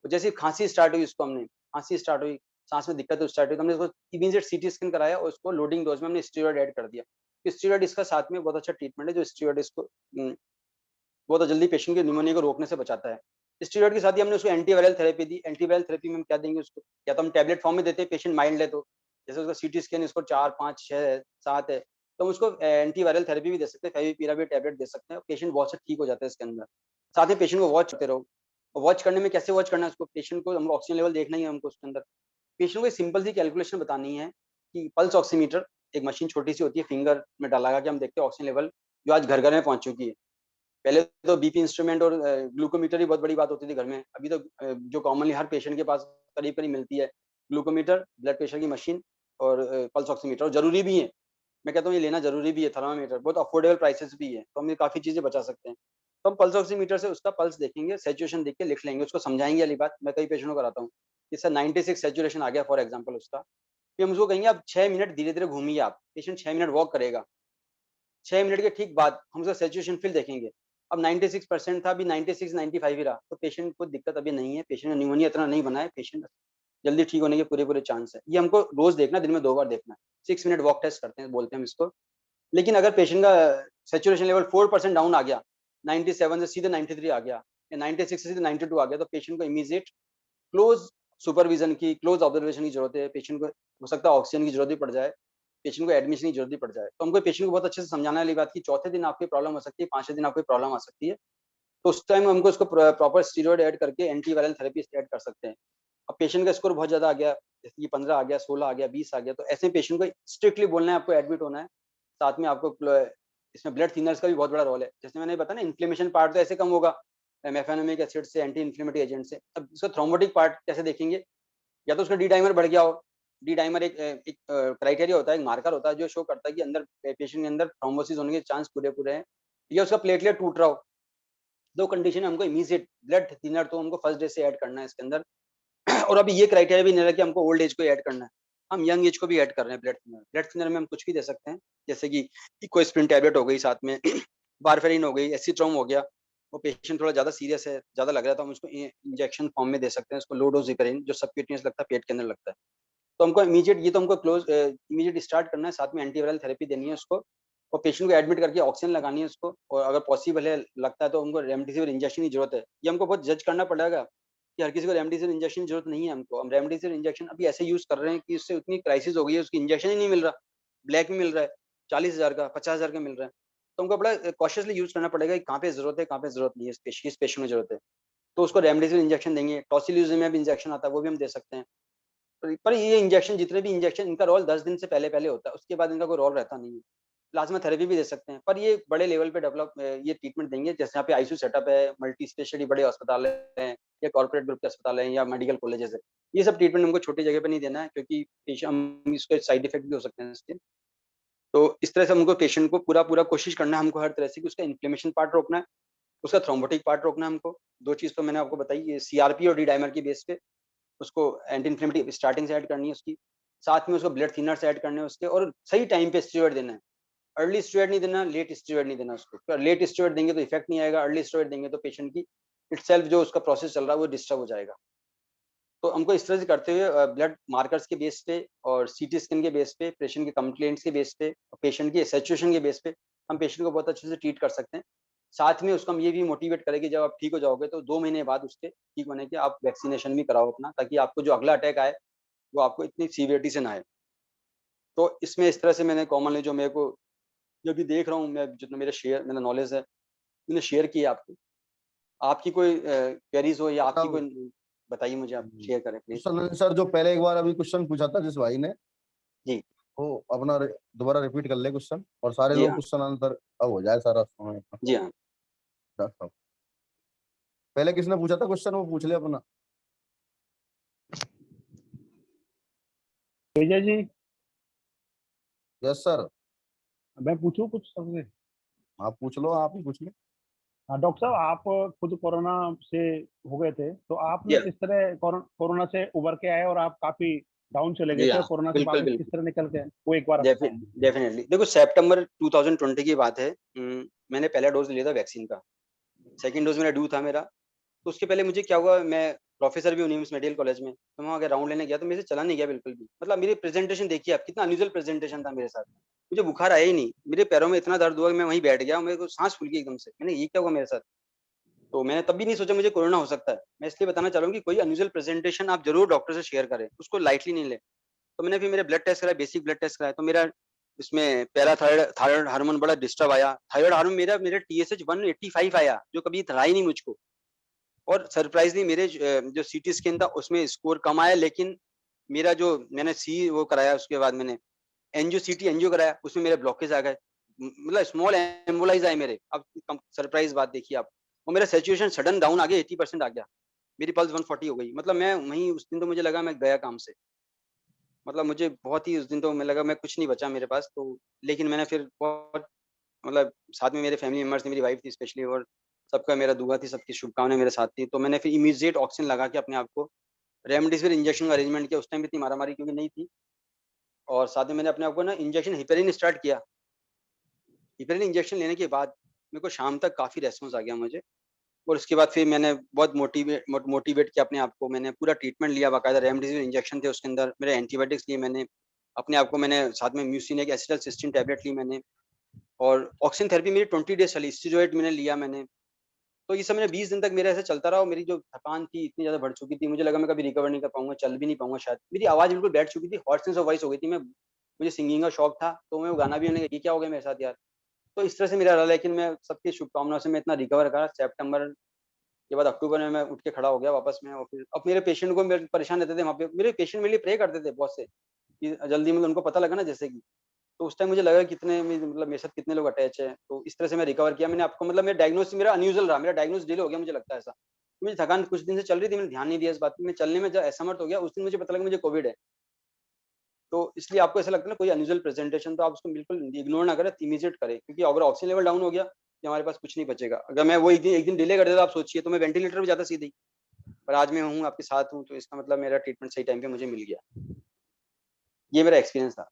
तो जैसे ही खाँसी स्टार्ट हुई उसको हमने खाँसी स्टार्ट हुई, साँस में दिक्कत स्टार्ट हुई तो हमने उसको इमीडिएट सीटी स्कैन कराया और उसको लोडिंग डोज़ में हमने स्टेरॉइड ऐड कर दिया। तो स्टेरॉइड इसका साथ में बहुत अच्छा ट्रीटमेंट है जो स्टेरॉइड इसको बहुत जल्दी पेशेंट के निमोनिया को रोकने से बचाता है। स्टेरॉइड के साथ ही हमने उसको एंटीवायरल थेरेपी दी। एंटीवायरल थेरेपी में हम क्या देंगे उसको, या तो हम टैबलेट फॉर्म में देते हैं पेशेंट माइल्ड है तो, जैसे उसका सीटी स्कैन इसको 4, 5, 6 है, 7 है, तो हम उसको एंटीवायरल थेरेपी भी दे सकते हैं, फेविपिराविर टैबलेट दे सकते हैं, पेशेंट बहुत से ठीक हो जाता है इसके अंदर। साथ में पेशेंट को वॉच करते रहो। और वॉच करने में कैसे वॉच करना है उसको, पेशेंट को हमको ऑक्सीजन लेवल देखना ही है हमको उसके अंदर। पेशेंट को एक सिंपल सी कैलकुलेशन बतानी है कि पल्स ऑक्सीमीटर एक मशीन छोटी-सी होती है, फिंगर में लगा के हम देखते हैं ऑक्सीजन लेवल, जो आज घर-घर में पहुँच चुकी है। पहले तो बीपी इंस्ट्रूमेंट और ग्लूकोमीटर ही बहुत बड़ी बात होती थी घर में। अभी तो जो कॉमनली हर पेशेंट के पास करीब-करीब मिलती है, ग्लूकोमीटर, ब्लड प्रेशर की मशीन और पल्स ऑक्सीमीटर और ज़रूरी भी है। मैं कहता हूँ ये लेना ज़रूरी भी है, थर्मामीटर बहुत अफोर्डेबल प्राइसेज़ भी है, तो हम ये काफ़ी चीज़ें बचा सकते हैं। तो हम पल्स ऑक्सीमीटर से उसका पल्स देखेंगे, सैचुरेशन देख के लिख लेंगे, उसको समझाएँगे वाली बात, मैं कई पेशेंटों को कराता हूँ, कि सर 96 सैचुरेशन आ गया फॉर एग्ज़ाम्पल उसका। फिर हम उसको कहेंगे आप 6 मिनट धीरे-धीरे घूमिए आप, पेशेंट 6 मिनट वॉक करेगा। 6 मिनट के ठीक बाद हम उसका सैचुरेशन फिर देखेंगे। अब 96% था, अभी 96, 95 ही रहा, तो पेशेंट को दिक्कत अभी नहीं है, पेशेंट का निमोनिया इतना नहीं बना है, पेशेंट जल्दी ठीक होने के पूरे-पूरे चांस है। ये हमको रोज़ देखना है, दिन में 2 बार देखना है। 6 मिनट वॉक टेस्ट करते हैं, बोलते हैं हम इसको। लेकिन अगर पेशेंट का सैचुरेशन लेवल 4% डाउन आ गया, 97 से सीधे 93 आ गया या 96 से सीधे 92 आ गया, तो पेशेंट को इमीडिएट क्लोज़ सुपरविज़न की, क्लोज़ ऑब्जर्वेशन की ज़रूरत है। पेशेंट को हो सकता है ऑक्सीजन की ज़रूरत भी पड़ जाए, पेशेंट को एडमिशन की ज़रूरत भी पड़ जाए। तो हमको पेशेंट को बहुत अच्छे से समझाना वाली बात कि चौथे दिन आपकी प्रॉब्लम हो सकती है, 5वें दिन आपको प्रॉब्लम आ सकती है। तो उस टाइम हमको उसको प्रॉपर स्टेरॉइड ऐड करके एंटीवायरल थेरेपी ऐड कर सकते हैं। अब पेशेंट का स्कोर बहुत ज़्यादा आ गया, जैसे कि 15 आ गया, 16 आ गया, 20 आ गया, तो ऐसे पेशेंट को स्ट्रिक्टली बोलना है आपको एडमिट होना है। साथ में आपको इसमें ब्लड थिनर्स का भी बहुत बड़ा रोल है। जैसे मैंने बताया ना इन्फ्लेमेशन पार्ट तो ऐसे कम होगा मेफेनोमिक एसिड से, एंटी इन्फ्लेमेटरी एजेंट से। अब इसका थ्रोम्बोटिक पार्ट कैसे देखेंगे? या तो उसका डी डाइमर बढ़ गया हो। डी डाइमर एक क्राइटेरिया होता है, एक मार्कर होता है जो शो करता है कि अंदर पेशेंट के अंदर थ्रोम्बोसिस होने के चांस पूरे-पूरे हैं, या उसका प्लेटलेट टूट रहा हो। 2 कंडीशन है हमको इमीडिएट ब्लड थिनर तो हमको फर्स्ट डे से ऐड करना है इसके अंदर। और अभी ये क्राइटेरिया भी नहीं रहा कि हमको ओल्ड एज को ऐड करना है। हम यंग एज को भी ऐड कर रहे हैं ब्लड थिनर। ब्लड थिनर में हम कुछ भी दे सकते हैं, जैसे कि इकोस्प्रिन टैबलेट हो गई साथ में, वारफेरिन हो गई, एसीट्रोम हो गया। वो पेशेंट थोड़ा ज़्यादा सीरियस है, ज़्यादा लग रहा है तो हम उसको इंजेक्शन फॉर्म में दे सकते हैं, उसको लो डोज़ हेपेरिन जो सबक्यूटेनियस लगता है, पेट के अंदर लगता है। तो हमको इमीडिएट ये तो हमको इमीडिएट स्टार्ट करना है, साथ में एंटीवायरल थेरेपी देनी है उसको और पेशेंट को एडमिट करके ऑक्सीजन लगानी है उसको और अगर पॉसिबल है लगता है तो उनको रेमडेसिविर इंजेक्शन की ज़रूरत है। ये हमको बहुत जज करना पड़ेगा कि हर किसी को रेमडेसिविर इंजेक्शन की ज़रूरत नहीं है हमको। हम रेमडेसिविर इंजेक्शन अभी ऐसे यूज़ कर रहे हैं कि उससे उतनी क्राइसिस हो गई है, उसकी इंजेक्शन ही नहीं मिल रहा। ब्लैक में मिल रहा है, 40,000 का, 50,000 का मिल रहा है। तो हमको बड़ा कॉशियसली यूज़ करना पड़ेगा कि कहाँ पे ज़रूरत है, कहाँ पे ज़रूरत नहीं है, किस पेशेंट में ज़रूरत है। तो उसको रेमडेसिविर इंजेक्शन देंगे, टॉसिलिज़ुमेब इंजेक्शन आता है, वो भी हम दे सकते हैं। पर ये इंजेक्शन जितने भी इंजेक्शन इनका रोल 10 दिन से पहले-पहले होता है, उसके बाद इनका कोई रोल रहता नहीं है। प्लाज़्मा थेरेपी भी दे सकते हैं, पर ये बड़े लेवल पे ये ट्रीटमेंट देंगे, जैसे यहाँ पे आईसीयू सेटअप है, मल्टी स्पेशलिटी बड़े अस्पताल हैं या कॉर्पोरेट ग्रुप के अस्पताल हैं या मेडिकल कॉलेजेस हैं। ये सब ट्रीटमेंट हमको छोटी जगह पे नहीं देना है क्योंकि हम इसके साइड इफेक्ट भी हो सकते हैं इसके। तो इस तरह से हमको पेशेंट को पूरा-पूरा कोशिश करना है हमको हर तरह से कि उसका इन्फ्लेमेशन पार्ट रोकना है, उसका थ्रोम्बोटिक पार्ट रोकना है हमको। 2 चीज़ तो मैंने आपको बताई, ये सीआरपी और डी-डाइमर की बेस पे उसको एंटी इन्फ्लेमेटरी स्टार्टिंग से ऐड करनी है उसकी। साथ में उसको ब्लड थिनर्स ऐड करने हैं उसके और सही टाइम पे स्टेरॉइड देना है। अर्ली स्टेरॉइड नहीं देना, लेट स्टेरॉइड नहीं देना उसको। तो लेट स्टेरॉइड देंगे तो इफेक्ट नहीं आएगा, अर्ली स्टेरॉइड देंगे तो पेशेंट की इटसेल्फ जो उसका प्रोसेस चल रहा है वो डिस्टर्ब हो जाएगा। तो हमको इस तरह से करते हुए ब्लड मार्कर्स के बेस पे और सीटी स्कैन के बेस पे, पेशेंट के कंप्लेंट्स के बेस पे, पेशेंट की सैचुरेशन के बेस पे हम पेशेंट को बहुत अच्छे से ट्रीट कर सकते हैं। साथ में उसको हम ये भी मोटिवेट करें कि जब आप ठीक हो जाओगे तो 2 महीने बाद उसके ठीक होने के आप वैक्सीनेशन भी कराओ अपना, ताकि आपको जो अगला अटैक आए, वो आपको इतनी सीवियरिटी से ना आए। तो इसमें इस तरह से मैंने कॉमनली जो मेरे को जो भी देख रहा हूँ मैं, जितना मेरा नॉलेज है, मैंने शेयर किया आपको। आपकी कोई क्वेरीज़ हो या आपकी अब कोई बताइए मुझे, आप शेयर करें प्लीज़। क्वेश्चन आंसर जो पहले एक बार अभी क्वेश्चन पूछा था जिस भाई ने, जी, वो अपना दोबारा रिपीट कर ले क्वेश्चन, और सारे जी लोग हाँ, क्वेश्चन आंसर अब हो जाए सारा समय का। जी हाँ। डॉक्टर साहब, पहले किसने पूछा था क्वेश्चन, वो पूछ ले अपना। Vijay ji, yes sir. मैं पूछूं कुछ सबसे? आप पूछ लो, आप ही पूछ ले। हाँ डॉक्टर साहब, आप खुद कोरोना से हो गए थे, तो जी आपने हाँ, किस तरह कोरोना से उबर के आए और आप काफी डाउन चले गए जी थे, हाँ। और कोरोना से बिल्कुल, वापस किस बिल्कुल। तरह निकल के आए? वो एक बार आप डेफि बताएं। डेफ़िनिटली। देखो सितंबर 2020 की बात है। मैंने पहला डोज़ लिया था वैक्सीन का। सेकंड डोज़ मेरा ड्यू था मेरा। तो उसके पहले मुझे क्या हुआ, मैं प्रोफ़ेसर भी हूँ निम्स मेडिकल कॉलेज में, तो मैं वहाँ राउंड लेने गया तो मेरे से चला नहीं गया बिल्कुल भी। मतलब मेरी प्रेज़ेंटेशन देखिए आप, कितना अनयूजुअल प्रेज़ेंटेशन था मेरे साथ। मुझे बुखार आया ही नहीं, मेरे पैरों में इतना दर्द हुआ कि मैं वहीं बैठ गया, मेरे को साँस फूल गई एकदम से। मैंने ये क्या हुआ मेरे साथ? तो मैंने तब भी नहीं सोचा मुझे कोरोना हो सकता है। मैं इसलिए बताना चाह रहा हूँ कि कोई अनयूजुअल प्रेज़ेंटेशन आप ज़रूर डॉक्टर से शेयर करें, उसको लाइटली नहीं लें। तो मैंने फिर मेरे ब्लड टेस्ट कराए, बेसिक ब्लड टेस्ट कराया, तो मेरा इसमें पैराथायरॉइड थायरॉइड हार्मोन बड़ा डिस्टर्ब आया। थायरॉइड हार्मोन मेरा टीएसएच 185 आया, जो कभी था ही नहीं मुझको। और सरप्राइज़ली मेरे जो सीटी स्कैन था उसमें स्कोर कम आया, लेकिन मेरा जो मैंने वो कराया, उसके बाद मैंने एंजियो कराया, उसमें मेरे ब्लॉकेज आ गए। मतलब स्मॉल एम्बोलाइज़ आए मेरे। अब कम सरप्राइज़ बात देखिए आप। और मेरा सैचुरेशन सडन डाउन आ गया, 80% आ गया। मेरी पल्स 140 हो गई। मतलब मैं वहीं उस दिन तो मुझे लगा मैं गया काम से। मतलब मुझे बहुत ही उस दिन तो मैं लगा मैं कुछ नहीं बचा मेरे पास तो। लेकिन मैंने फिर बहुत मतलब साथ में मेरे फैमिली मेंबर्स थी, मेरी वाइफ थी स्पेशली, और सबका मेरा दुआ थी, सबकी शुभकामनाएँ मेरे साथ थी। तो मैंने फिर इमीडिएट ऑक्सीजन लगा के अपने आप को रेमडेसिविर इंजेक्शन का अरेंजमेंट किया। उस टाइम इतनी मारा-मारी क्योंकि नहीं थी। और साथ में मैंने अपने आप को ना इंजेक्शन हेपेरिन स्टार्ट किया। हेपेरिन इंजेक्शन लेने के बाद मेरे को शाम तक काफ़ी रिस्पॉन्स आ गया मुझे। और उसके बाद फिर मैंने बहुत मोटिवेट किया अपने आप को। मैंने पूरा ट्रीटमेंट लिया, बाकायदा रेमडेसिविर इंजेक्शन थे उसके अंदर, मेरे एंटीबायोटिक्स लिए मैंने। अपने आप को मैंने साथ में म्यूसिनेक एसिटलसिस्टिन टैबलेट ली मैंने। और ऑक्सीजन थेरेपी मेरी 20 डेज़ चली, स्टेरॉइड मैंने लिया मैंने। तो ये सब मैंने 20 दिन तक मेरा ऐसा चलता रहा, और मेरी जो थकान थी इतनी ज़्यादा बढ़ चुकी थी, मुझे लगा मैं कभी रिकवर नहीं कर पाऊँगा, चल भी नहीं पाऊँगा शायद। मेरी आवाज़ बिल्कुल बैठ चुकी थी, हॉर्सनेस ऑफ वॉइस हो गई थी। मुझे सिंगिंग का शौक था, तो मैं वो गाना भी, मैंने कहा ये क्या हो गया मेरे साथ यार? तो इस तरह से मेरा रहा, लेकिन मैं सबकी शुभकामनाओं से मैं इतना रिकवर करा। सितंबर के बाद अक्टूबर में मैं उठ के खड़ा हो गया वापस में। और फिर अब मेरे पेशेंट को मेरे परेशान रहते थे वहाँ पे, मेरे पेशेंट मेरे लिए प्रे करते थे बहुत से, कि जल्दी मतलब उनको पता लगा ना जैसे कि। तो उस टाइम मुझे लगा कितने मतलब मेरे साथ कितने लोग अटैच हैं। तो इस तरह से मैं रिकवर किया। मैंने आपको मतलब मेरा डायग्नोसिस मेरा अनयूजुअल रहा, मेरा डायग्नोसिस डिले हो गया मुझे लगता है ऐसा। मुझे थकान कुछ दिन से चल रही थी, मैंने ध्यान नहीं दिया इस बात पे। मैं चलने में जब असमर्थ हो गया, उस दिन मुझे पता लगा मुझे कोविड है। तो इसलिए आपको ऐसा लगता है ना कोई अनयूजुअल प्रेजेंटेशन, तो आप उसको बिल्कुल इग्नोर ना करें, इमीडिएट करें, क्योंकि अगर ऑक्सीजन लेवल डाउन हो गया, कि हमारे पास कुछ नहीं बचेगा। अगर मैं वो एक दिन डिले कर देता, आप सोचिए, तो मैं वेंटिलेटर पे जाता सीधे ही। पर आज मैं हूँ, आपके साथ हूँ, तो इसका मतलब मेरा ट्रीटमेंट सही टाइम पे मुझे मिल गया। ये मेरा एक्सपीरियंस था।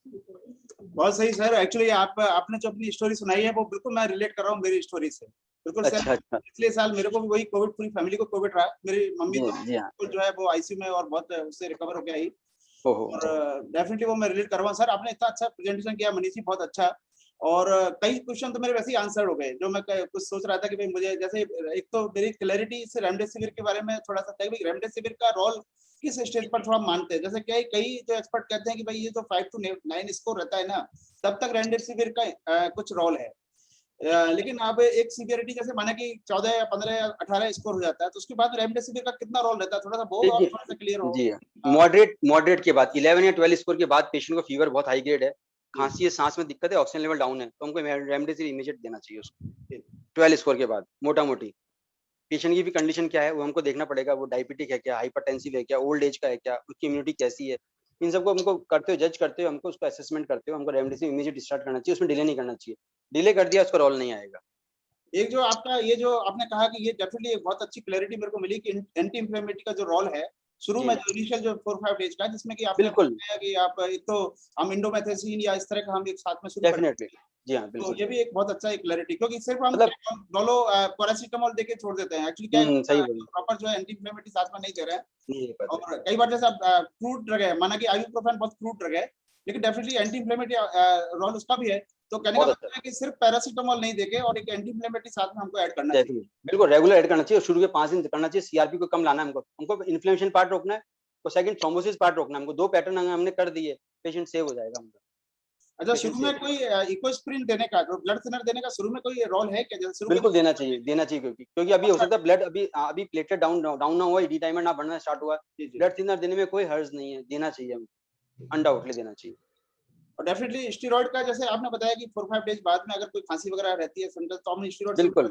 बहुत सही सर। एक्चुअली आपने जो अपनी स्टोरी सुनाई है वो बिल्कुल मैं रिलेट कर रहा हूँ मेरी स्टोरी से। बिल्कुल सर। अच्छा, अच्छा। पिछले साल मेरे को भी वही कोविड, पूरी फैमिली को कोविड रहा। मेरी मम्मी जी, तो जी हाँ। बिल्कुल जो है वो आईसीयू में और बहुत उससे रिकवर हो गया ही। ओहो! और डेफिनेटली वो मैं रिलेट कर रहा हूँ सर। आपने इतना अच्छा प्रेजेंटेशन किया मनीष जी, बहुत अच्छा। और कई क्वेश्चन तो मेरे वैसे ही आंसर हो गए, जो मैं कुछ सोच रहा था कि भाई मुझे जैसे एक तो मेरी क्लैरिटी से रेमडेसिविर के बारे में थोड़ा सा था कि रेमडेसिविर का रोल किस स्टेज पर थोड़ा मानते हैं। जैसे कई कई जो एक्सपर्ट कहते हैं कि भाई ये जो 5 to 9 स्कोर रहता है ना, तब तक रेमडेसिविर का कुछ रोल है। लेकिन अब एक सीवियरिटी जैसे माना कि 14 या 15 या 18 स्कोर हो जाता है, तो उसके बाद रेमडेसिविर का कितना रोल रहता है, थोड़ा सा वो और देखिए, थोड़ा सा क्लियर हो। जी, हाँ, मॉडरेट के बाद 11 या 12 स्कोर के बाद पेशेंट को फीवर बहुत हाई ग्रेड है, जी, खाँसी है, सांस में दिक्कत है, ऑक्सीजन लेवल डाउन है, तो हमको रेमडेसिविर इमीडिएट देना चाहिए उसको। जी, 12 स्कोर के बाद मोटा-मोटी। पेशेंट की भी कंडीशन क्या है, वो हमको देखना पड़ेगा, वो डायबिटिक है क्या, हाइपरटेंसिव है क्या, ओल्ड एज का है क्या, उसकी इम्यूनिटी कैसी है। इन सबको हमको करते हुए, जज करते हुए, हमको उसको असेसमेंट करते हुए हमको रेमडेसिविर इमीडिएट स्टार्ट करना चाहिए, उसमें डिले नहीं करना चाहिए। डिले कर दिया, उसका रोल नहीं आएगा। एक जो आपका ये जो आपने कहा कि ये डेफिनेटली एक बहुत अच्छी क्लैरिटी मेरे को मिली कि एंटी इंफ्लेमेटरी का जो रोल है शुरू जी, में, जो इनिशियल जो 4-5 डेज का, जिसमें कि आपने बिल्कुल, बताया कि आप एक तो हम इंडोमेथासिन या इस तरह का हम एक साथ में शुरू करते डेफ़िनिटली। हैं। जी हाँ, तो बिल्कुल। ये भी एक बहुत अच्छा एक क्लैरिटी, क्योंकि सिर्फ हम मतलब क्या डोलो पैरासिटामोल देके छोड़ देते हैं। एक्चुअली क्या है, सही बोले। प्रॉपर जो है एंटी इंफ्लेमेटरी साथ में नहीं दे रहे हैं। नहीं दे पाते। और कई बार जैसे आप क्रूड ड्रग है, माना कि आइबुप्रोफेन बहुत क्रूड ड्रग है, लेकिन डेफिनेटली एंटी इंफ्लेमेटरी रोल उसका भी है। तो कहने का बहुत मतलब है कि सिर्फ पैरासिटामोल नहीं देके और एक एंटी इन्फ्लेमेटरी साथ में हमको ऐड करना चाहिए। डेफिनेटली बिल्कुल रेगुलर ऐड करना चाहिए, शुरू के 5 दिन करना चाहिए, सीआरपी को कम लाना है हमको इन्फ्लेमेशन पार्ट रोकना है और सेकंड थ्रोम्बोसिस पार्ट रोकना है हमको। 2 पैटर्न अगर हमने कर दिए, पेशेंट सेव हो जाएगा हमका। अच्छा, पेशेंट शुरू में सेव कोई इकोस्प्रिन देने का, जो ब्लड थिनर देने का शुरू में कोई रोल है क्या? जैसे शुरू बिल्कुल के देना चाहिए क्योंकि अभी हो सकता है ब्लड अभी प्लेटलेट डाउन ना हुआ, डी डायमंड ना बढ़ना स्टार्ट हुआ, जी, जी। ब्लड थिनर देने में कोई हर्ज नहीं है, देना चाहिए हमको, अनडाउटली देना चाहिए। और डेफिनेटली स्टेरॉइड का जैसे आपने बताया कि 4-5 डेज बाद में अगर कोई खांसी वगैरह रहती है सिम्पटम्स, तो हमने स्टेरॉइड बिल्कुल,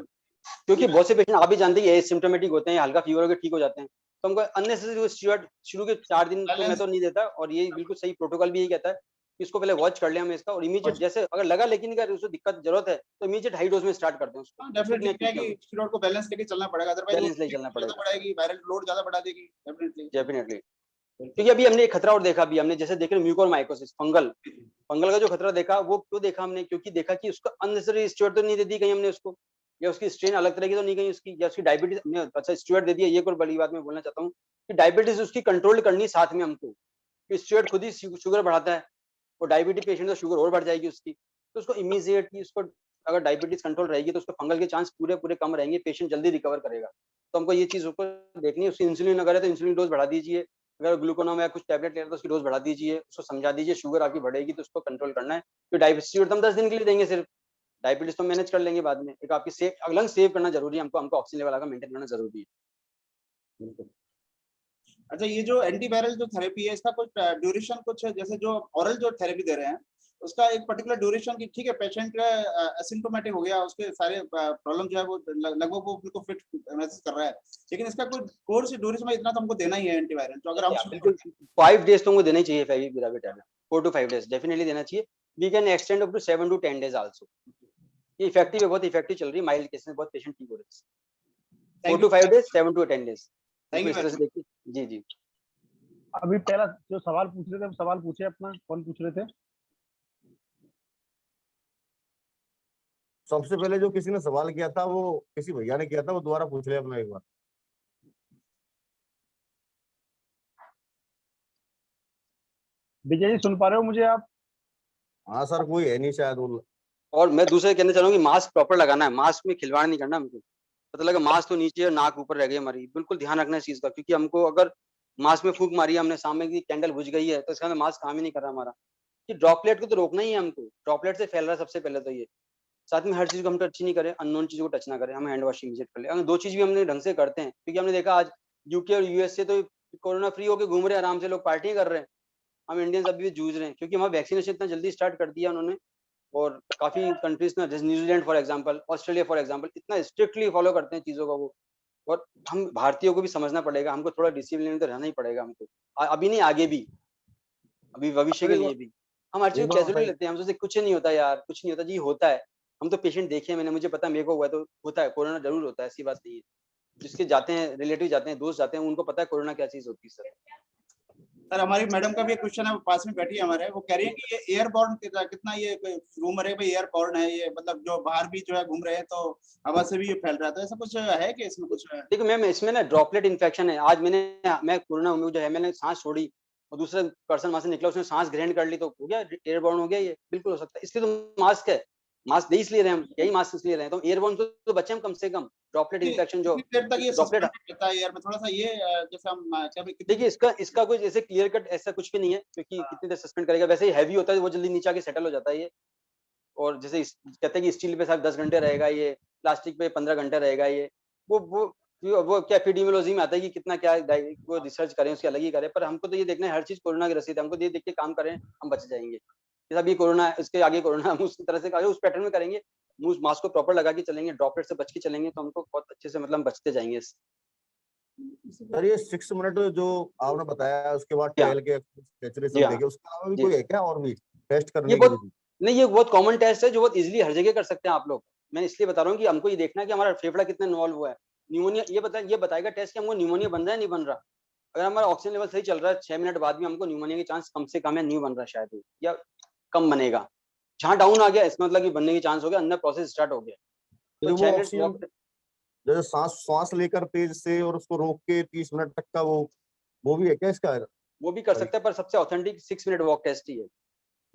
क्योंकि बहुत से पेशेंट आप भी जानते हैं एसिम्प्टोमेटिक होते हैं, हल्का फीवर होकर ठीक हो जाते हैं, तो हमको अननेसेसरी स्टीरॉइड शुरू के 4 दिन तो मैं तो नहीं देता, और ये बिल्कुल सही प्रोटोकॉल भी यही कहता है कि इसको पहले वॉच कर लें हम इसका, और इमीडिएट जैसे अगर लगा लेकिन अगर उसको दिक्कत जरूरत है तो इमीडिएट हाई डोज में स्टार्ट करते हैं उसको, हाँ, डेफिनेटली क्या है ठीक है, कि स्टेरॉइड को बैलेंस लेके चलना पड़ेगा, अदरवाइज वो बैलेंस लेके चलना ज्यादा पड़ेगा बढ़ाएगी, वायरल लोड ज्यादा बढ़ा देगी डेफिनेटली। डेफिनेटली। क्योंकि अभी हमने एक खतरा और देखा, अभी हमने जैसे देख रहे म्यूकोरमाइकोसिस फंगल का जो खतरा देखा, वो क्यों देखा हमने, क्योंकि देखा कि उसको अननेसेसरी स्टीरॉइड तो नहीं दे दी कहीं हमने उसको, या उसकी स्ट्रेन अलग तरह की तो नहीं गई उसकी, या उसकी डायबिटीज हमने अच्छा स्टीरॉइड दे दिया। ये कोई बड़ी बात मैं बोलना चाहता हूँ कि डायबिटीज उसकी कंट्रोल करनी साथ में हमको, कि स्टीरॉइड खुद ही शुगर बढ़ाता है, और डायबिटीज पेशेंट का शुगर और बढ़ जाएगी उसकी, तो उसको इमीडिएटली उसको अगर डायबिटीज कंट्रोल रहेगी तो उसको फंगल के चांस पूरे पूरे कम रहेंगे, पेशेंट जल्दी रिकवर करेगा। तो हमको ये चीज उसको देखनी है, उसकी इंसुलिन अगर है तो इंसुलिन डोज बढ़ा दीजिए, अगर ग्लूकोनाम या कुछ टैबलेट ले रहा है तो उसकी डोज बढ़ा दीजिए, उसको समझा दीजिए शुगर आपकी बढ़ेगी तो उसको कंट्रोल करना है। तो डायबिटीज हम 10 दिन के लिए देंगे सिर्फ, डायबिटीज तो मैनेज कर लेंगे बाद में, एक आपकी लंग सेव करना जरूरी है, हमको ऑक्सीजन लेवल का मेंटेन करना जरूरी है। अच्छा, ये जो एंटीवायरल जो थेरेपी है इसका कुछ ड्यूरेशन कुछ है? जैसे जो ओरल जो थेरेपी दे रहे हैं उसका एक पर्टिकुलर ड्यूरेशन की, ठीक है पेशेंट एसिम्प्टोमेटिक हो गया, उसके सारे प्रॉब्लम जो है वो लगभग वो बिल्कुल फिट महसूस कर रहा है, लेकिन इसका कोई कोर्स ड्यूरेशन में इतना तो हमको देना ही है एंटीवायरल, तो अगर हम बिल्कुल 5 डेज तो हमको देना ही चाहिए favipiravir tablet, 4 to 5 days definitely देना चाहिए। We can extend up to 7 to 10 days also. ये इफेक्टिव है, बहुत इफेक्टिव चल रही है, माइल्ड केस में बहुत पेशेंट ठीक हो रहे हैं। 4 to 5 days, 7 to 10 days, thank इस तरह से यू। देखिए। जी जी अभी पहला जो सवाल पूछ रहे थे, सवाल पूछे अपना, कौन पूछ रहे थे? सबसे पहले जो किसी ने सवाल किया था वो किसी भैया ने किया था, वो दोबारा पूछ ले अपना एक बार। विजय जी सुन पा रहे हो मुझे आप? हाँ सर, कोई है नहीं शायद वो। और मैं दूसरे कहना चाह रहा हूँ कि मास्क प्रॉपर लगाना है, मास्क में खिलवाड़ नहीं करना हमको, पता लगा मास्क तो नीचे और नाक ऊपर रह गई हमारी, बिल्कुल ध्यान रखना है इस चीज का, क्योंकि हमको अगर मास्क में फूंक मारी हमने, सामने की कैंडल बुझ गई है तो इसका मतलब मास्क काम ही नहीं कर रहा हमारा, कि ड्रॉपलेट को तो रोकना ही है हमको, ड्रॉपलेट से फैल रहा है सबसे पहले तो ये, साथ में हर चीज को हम टच नहीं करें, अननोन चीजों को टच ना करें, हम हैंड वॉशिंग विजिट कर ले, अगर 2 चीज भी हमने ढंग से करते हैं, क्योंकि हमने देखा आज यूके और यूएस से तो कोरोना फ्री होकर घूम रहे हैं आराम से, लोग पार्टी कर रहे हैं, हम इंडियंस अभी भी जूझ रहे हैं, क्योंकि हमारा वैक्सीनेशन इतना जल्दी स्टार्ट कर दिया उन्होंने, और काफी कंट्रीज ना, जैसे New Zealand for example, Australia for example, इतना स्ट्रिक्टली फॉलो करते हैं चीजों का वो, और हम भारतीयों को भी समझना पड़ेगा, हमको थोड़ा डिसिप्लिन तो रहना ही पड़ेगा हमको, अभी नहीं आगे भी, अभी भविष्य के लिए भी हम हर चीज एक बार कैजुअली बताइए। लेते हैं, हम सोचते कुछ नहीं होता यार, कुछ नहीं होता जी, होता है, हम तो पेशेंट देखे हैं, मैंने, मुझे पता है, मेरे को हुआ है तो होता है, कोरोना जरूर होता है, ऐसी बात नहीं है, जिसके जाते हैं रिलेटिव जाते हैं, दोस्त जाते हैं, उनको पता है कोरोना क्या चीज होती है सर। सर हमारी मैडम का भी एक क्वेश्चन है, वो पास में बैठी है हमारे, वो कह रही है कि ये एयरबॉर्न कितना ये रूमर है भाई, एयरबॉर्न है ये, मतलब जो बाहर भी जो है घूम रहे हैं तो हवा से भी ये फैल रहा था, ऐसा कुछ है कि इसमें कुछ है? देखो मैम, इसमें ना ड्रॉपलेट इन्फेक्शन है, आज मैं कोरोना जो है मैंने सांस छोड़ी और दूसरा पर्सन वहां से निकला, उसने सांस ग्रहण कर ली, तो हो गया एयरबॉर्न हो गया, ये बिल्कुल हो सकता है, इसलिए तो मास्क है, मास्क दे इसलिए रहे हम, यही मास्क इसलिए रहे, तो एयरबॉर्न तो बचे हम कम से कम, ड्रॉपलेट इन्फेक्शन जो कितनी देर तक ये ड्रॉपलेट। सस्पेंड रहता है एयर में, थोड़ा सा ये जैसे हम क्या भाई देखिए इसका कुछ ऐसे क्लियर कट ऐसा कुछ भी नहीं है, क्योंकि कितनी देर सस्पेंड करेगा, वैसे ही हैवी होता है वो जल्दी नीचे आके सेटल हो जाता है ये, और जैसे कहते हैं कि स्टील पे साहब 10 घंटे रहेगा ये, प्लास्टिक पे 15 घंटे रहेगा ये, वो क्या एपिडेमियोलॉजी में आता है कि कितना क्या वो रिसर्च करें, उसकी अलग ही करें, पर हमको तो ये देखना है हर चीज कोरोना की रसीद है, हमको ये देख के काम करें, हम बच जाएंगे, जैसा अभी कोरोना है इसके आगे कोरोना, हम उस तरह से उस पैटर्न में करेंगे, मास्क को प्रॉपर लगा के चलेंगे, ड्रॉपलेट से बच के चलेंगे, तो हमको बहुत अच्छे से मतलब बचते जाएंगे। सर ये 6 मिनट जो आपने बताया उसके बाद जी हाँ, टहल के जी सैचुरेशन हाँ, देखे, उसके अलावा भी जी। कोई है क्या और भी टेस्ट ये करने की बहुत विधि? नहीं, ये बहुत कॉमन टेस्ट है जो बहुत इजीली हर जगह कर सकते हैं आप लोग, मैं इसलिए बता रहा हूँ कि हमको ये देखना है कि हमारा फेफड़ा कितना इन्वॉल्व हुआ है, न्यूमोनिया ये बताएगा टेस्ट कि हमको न्यूमोनिया बन रहा है नहीं बन रहा, अगर हमारा ऑक्सीजन लेवल सही चल रहा है 6 मिनट बाद भी हमको न्यूमोनिया के चांस कम से कम है, नहीं बन रहा शायद वो, या कम बनेगा, जहाँ डाउन आ गया इसका मतलब कि बनने की चांस हो गया, अंदर प्रोसेस स्टार्ट हो गया, तो जो वो 6 मिनट ऑक्सीजन, जैसे सांस श्वास लेकर तेज से और उसको रोक के 30 मिनट तक का वो भी है क्या इसका? वो भी कर सकता है, पर सबसे ऑथेंटिक 6 मिनट वॉक टेस्ट ही है,